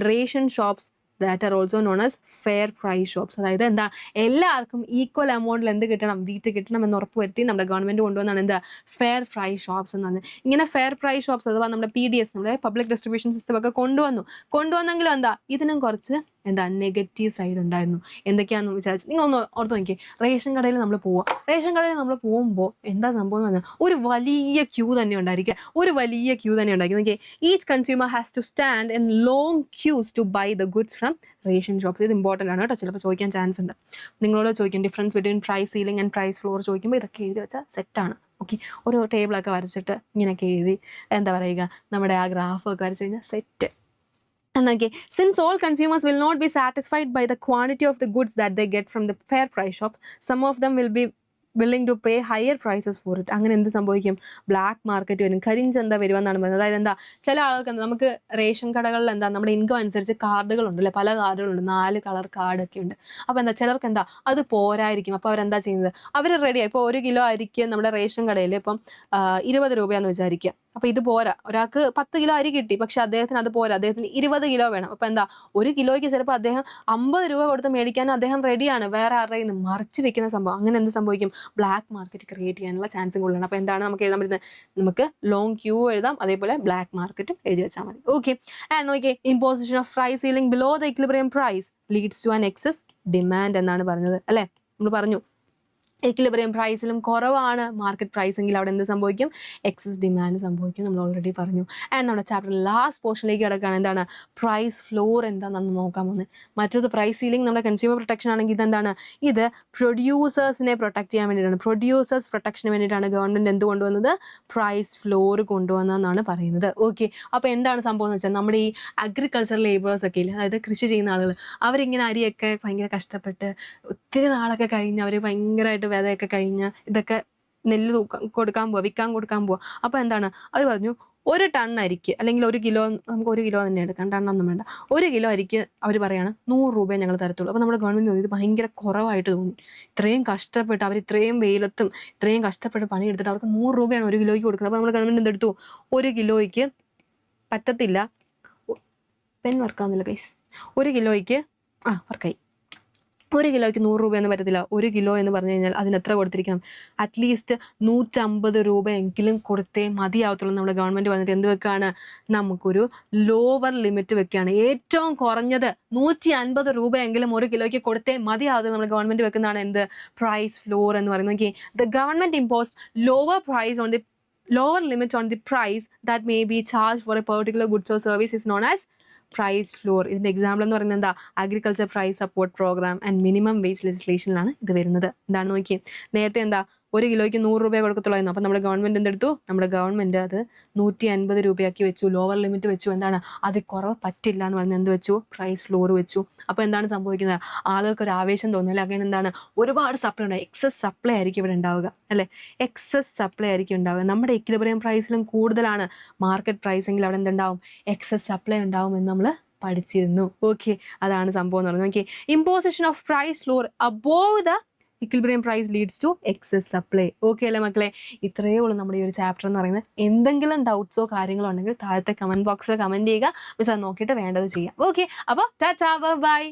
ration shops that are also known as fair price shops. അതായത് എന്താ, എല്ലാവർക്കും ഈക്വൽ എമൗണ്ടിൽ എന്ത് കിട്ടണം? വീറ്റ് കിട്ടണം എന്ന് ഉറപ്പ് വരുത്തി നമ്മുടെ ഗവൺമെൻറ് കൊണ്ടുവന്നാണ് എന്താ ഫെയർ പ്രൈസ് ഷോപ്സ് എന്ന് പറഞ്ഞത്. ഇങ്ങനെ ഫെയർ പ്രൈസ് ഷോപ്സ് അഥവാ നമ്മുടെ PDS, നമ്മുടെ പബ്ലിക് ഡിസ്ട്രിബ്യൂഷൻ സിസ്റ്റം ഒക്കെ കൊണ്ടുവന്നെങ്കിലും എന്താ ഇതിനും കുറച്ച് നെഗറ്റീവ് സൈഡ് ഉണ്ടായിരുന്നു. എന്തൊക്കെയാണെന്ന് വിചാരിച്ചു നിങ്ങളൊന്ന് ഓർത്ത് നോക്കി. റേഷൻ കടയിൽ നമ്മൾ പോകുമ്പോൾ എന്താ സംഭവം എന്ന് പറഞ്ഞാൽ ഒരു വലിയ ക്യൂ തന്നെ ഉണ്ടായിരിക്കും. നോക്കിയേ, each consumer has to stand in long queues to buy the goods from ration shops. ഇത് ഇമ്പോർട്ടൻ്റ് ആണ് കേട്ടോ, ചിലപ്പോൾ ചോദിക്കാൻ ചാൻസ് ഉണ്ട്. നിങ്ങളോട് ചോദിക്കും difference between price ceiling and price floor ചോദിക്കുമ്പോൾ ഇതൊക്കെ എഴുതി വെച്ചാൽ സെറ്റാണ്. ഓക്കെ, ഒരു ടേബിളൊക്കെ വരച്ചിട്ട് ഇങ്ങനെയൊക്കെ എഴുതി എന്താ പറയുക, നമ്മുടെ ആ ഗ്രാഫൊക്കെ വരച്ച് കഴിഞ്ഞാൽ set. And okay, since all consumers will not be satisfied by the quantity of the goods that they get from the fair price shop, some of them will be willing to pay higher prices for it. അങ്ങനെ എന്ത് സംഭവിക്കും? ബ്ലാക്ക് മാർക്കറ്റ് വരും, കരിഞ്ചന്ത വരുമെന്നാണ് പറയുന്നത്. അതായത് എന്താ, ചില ആൾക്ക് എന്താ, നമുക്ക് റേഷൻ കടകളിൽ എന്താ നമ്മുടെ ഇൻകം അനുസരിച്ച് കാർഡുകളുണ്ട് അല്ലേ, പല കാർഡുകളുണ്ട്, 4 കളർ കാർഡൊക്കെ ഉണ്ട്. അപ്പോൾ എന്താ ചിലർക്ക് എന്താ അത് പോരായിരിക്കും. അപ്പോൾ അവരെന്താ ചെയ്യുന്നത്? അവർ റെഡിയായി. ഇപ്പോൾ 1 കിലോ അരിക്ക് നമ്മുടെ റേഷൻ കടയിൽ ഇപ്പം 20 രൂപയാണെന്ന് വിചാരിക്കുക. അപ്പോൾ ഇത് പോരാ, ഒരാൾക്ക് 10 കിലോ അരി കിട്ടി, പക്ഷെ അദ്ദേഹത്തിന് അത് പോരാ, അദ്ദേഹത്തിന് 20 കിലോ വേണം. അപ്പോൾ എന്താ, 1 കിലോയ്ക്ക് ചിലപ്പോൾ അദ്ദേഹം 50 രൂപ കൊടുത്ത് മേടിക്കാൻ അദ്ദേഹം റെഡിയാണ്, വേറെ ആരുടെ നിന്ന് മറിച്ച് വെക്കുന്ന സംഭവം. അങ്ങനെ എന്ത് സംഭവിക്കും? ബ്ലാക്ക് മാർക്കറ്റ് ക്രിയേറ്റ് ചെയ്യാനുള്ള ചാൻസും കൂടുതലാണ്. അപ്പോൾ എന്താണ് നമുക്ക് എഴുതാൻ പറ്റുന്നത്? നമുക്ക് ലോങ് ക്യൂ എഴുതാം, അതേപോലെ ബ്ലാക്ക് മാർക്കറ്റും എഴുതി വെച്ചാൽ മതി. ഓക്കെ, ആൻഡ് നോക്കിയേ, imposition of price ceiling below the equilibrium price leads to an excess demand എന്നാണ് പറഞ്ഞത് അല്ലേ? നമ്മൾ പറഞ്ഞു ഇക്വിലിബ്രിയം പ്രൈസിലും കുറവാണ് മാർക്കറ്റ് പ്രൈസ് എങ്കിൽ അവിടെ എന്ത് സംഭവിക്കും? എക്സസ് ഡിമാൻഡ് സംഭവിക്കും. നമ്മൾ ഓൾറെഡി പറഞ്ഞു. ആൻഡ് നമ്മുടെ ചാപ്റ്റർ ലാസ്റ്റ് പോർഷനിലേക്ക് കിടക്കുകയാണ്. എന്താണ് പ്രൈസ് ഫ്ലോർ എന്താണെന്ന് നോക്കാൻ പോകുന്നത്. മറ്റൊരു പ്രൈസ് സീലിംഗ് നമ്മുടെ കൺസ്യൂമർ പ്രൊട്ടക്ഷൻ ആണെങ്കിൽ ഇതെന്താണ്? ഇത് പ്രൊഡ്യൂസേഴ്സിനെ പ്രൊട്ടക്ട് ചെയ്യാൻ വേണ്ടിയിട്ടാണ്. പ്രൊഡ്യൂസേഴ്സ് പ്രൊട്ടക്ഷന് വേണ്ടിയിട്ടാണ് ഗവൺമെൻറ് എന്ത് കൊണ്ടുവന്നത്? പ്രൈസ് ഫ്ലോർ കൊണ്ടുവന്നതെന്നാണ് പറയുന്നത്. ഓക്കെ, അപ്പോൾ എന്താണ് സംഭവം എന്ന് വെച്ചാൽ നമ്മുടെ ഈ അഗ്രികൾച്ചർ ലേബേഴ്സ് ഒക്കെ ഇല്ലേ, അതായത് കൃഷി ചെയ്യുന്ന ആളുകൾ, അവരിങ്ങനെ അരിയൊക്കെ ഭയങ്കര കഷ്ടപ്പെട്ട് ഒത്തിരി നാളൊക്കെ കഴിഞ്ഞ് അവർ ഭയങ്കരമായിട്ട് വിതയൊക്കെ കഴിഞ്ഞ് ഇതൊക്കെ നെല്ല് വിൽക്കാൻ കൊടുക്കാൻ പോവുക. അപ്പോൾ എന്താണ് അവർ പറഞ്ഞു, 1 ടൺ അരിക്ക് അല്ലെങ്കിൽ 1 കിലോ, നമുക്ക് 1 കിലോ തന്നെ എടുക്കാം, ടണ്ണൊന്നും വേണ്ട, 1 കിലോ അരിക്ക് അവർ പറയാണ് 100 രൂപയെ ഞങ്ങൾ തരത്തുള്ളൂ. അപ്പോൾ നമ്മുടെ ഗവൺമെൻറ് ഇത് ഭയങ്കര കുറവായിട്ട് തോന്നി. ഇത്രയും കഷ്ടപ്പെട്ട് അവർ ഇത്രയും വെയിലത്തും ഇത്രയും കഷ്ടപ്പെട്ട് പണിയെടുത്തിട്ട് അവർക്ക് 100 രൂപയാണ് 1 കിലോയ്ക്ക് കൊടുക്കുന്നത്. അപ്പോൾ നമ്മുടെ ഗവൺമെൻറ് എന്തെടുത്തു? 1 കിലോയ്ക്ക് പറ്റത്തില്ല, പെൻ വർക്കാവുന്നില്ല ഗൈസ്, 1 കിലോയ്ക്ക് വർക്കായി, 1 കിലോയ്ക്ക് 100 രൂപയൊന്നും പറ്റത്തില്ല. 1 കിലോ എന്ന് പറഞ്ഞു കഴിഞ്ഞാൽ അതിന് എത്ര കൊടുത്തിരിക്കണം? അറ്റ്ലീസ്റ്റ് 150 രൂപയെങ്കിലും കൊടുത്തേ മതിയാവത്തുള്ളൂ. നമ്മുടെ ഗവൺമെൻറ് വന്നിട്ട് എന്ത് വെക്കുകയാണ്? നമുക്കൊരു ലോവർ ലിമിറ്റ് വെക്കുകയാണ്. ഏറ്റവും കുറഞ്ഞത് 150 രൂപയെങ്കിലും 1 കിലോയ്ക്ക് കൊടുത്തേ മതിയാവത്തുള്ളൂ. നമ്മുടെ ഗവൺമെൻറ് വെക്കുന്നതാണ് എന്ത്? പ്രൈസ് ഫ്ലോർ എന്ന് പറയുന്നത്. Okay, the government impose lower price on the lower limit on the price that may be charged for a particular goods or service is known as price floor. ഇതിൻ്റെ എക്സാമ്പിൾ എന്ന് പറയുന്നത് എന്താ? Agriculture price support programme and minimum wage ലെജിസ്ലേഷനിലാണ് ഇത് വരുന്നത്. എന്താണ് നോക്കി, നേരത്തെ എന്താ 1 കിലോയ്ക്ക് 100 രൂപ കൊടുക്കത്തുള്ളായിരുന്നു. അപ്പോൾ നമ്മുടെ ഗവൺമെൻറ് എന്തെടുത്തു? നമ്മുടെ ഗവൺമെൻറ് അത് 150 രൂപയാക്കി വെച്ചു, ലോവർ ലിമിറ്റ് വെച്ചു. എന്താണ്? അത് കുറവ് പറ്റില്ല എന്ന് പറഞ്ഞ് എന്ത് വെച്ചു? പ്രൈസ് ഫ്ലോർ വെച്ചു. അപ്പോൾ എന്താണ് സംഭവിക്കുന്നത്? ആളുകൾക്ക് ഒരു ആവേശം തോന്നുന്നു അല്ലേ? അങ്ങനെ എന്താണ്? ഒരുപാട് സപ്ലൈ ഉണ്ടാവും, എക്സസ് സപ്ലൈ ആയിരിക്കും ഇവിടെ ഉണ്ടാവുക അല്ലേ? എക്സസ് സപ്ലൈ ആയിരിക്കും ഉണ്ടാവുക. നമ്മുടെ ഇക്വിലിബ്രിയം പ്രൈസിലും കൂടുതലാണ് മാർക്കറ്റ് പ്രൈസ് എങ്കിൽ അവിടെ എന്തുണ്ടാവും? എക്സസ് സപ്ലൈ ഉണ്ടാവും എന്ന് നമ്മൾ പഠിച്ചിരുന്നു. ഓക്കെ, അതാണ് സംഭവം എന്ന് പറയുന്നത്. Okay, imposition of price floor above the equilibrium price leads to excess supply. Okay അല്ലേ മക്കളെ? ഇത്രയേ ഉള്ളൂ നമ്മുടെ ഈ ഒരു ചാപ്റ്റർ എന്ന് പറയുന്നത്. എന്തെങ്കിലും ഡൗട്ട്സോ കാര്യങ്ങളോ ഉണ്ടെങ്കിൽ താഴത്തെ കമൻറ്റ് ബോക്സിൽ കമൻറ്റ് ചെയ്യുക. മിസ് അത് നോക്കിയിട്ട് വേണ്ടത് ചെയ്യാം. ഓക്കെ, അപ്പോൾ ടാറ്റാ ബൈ.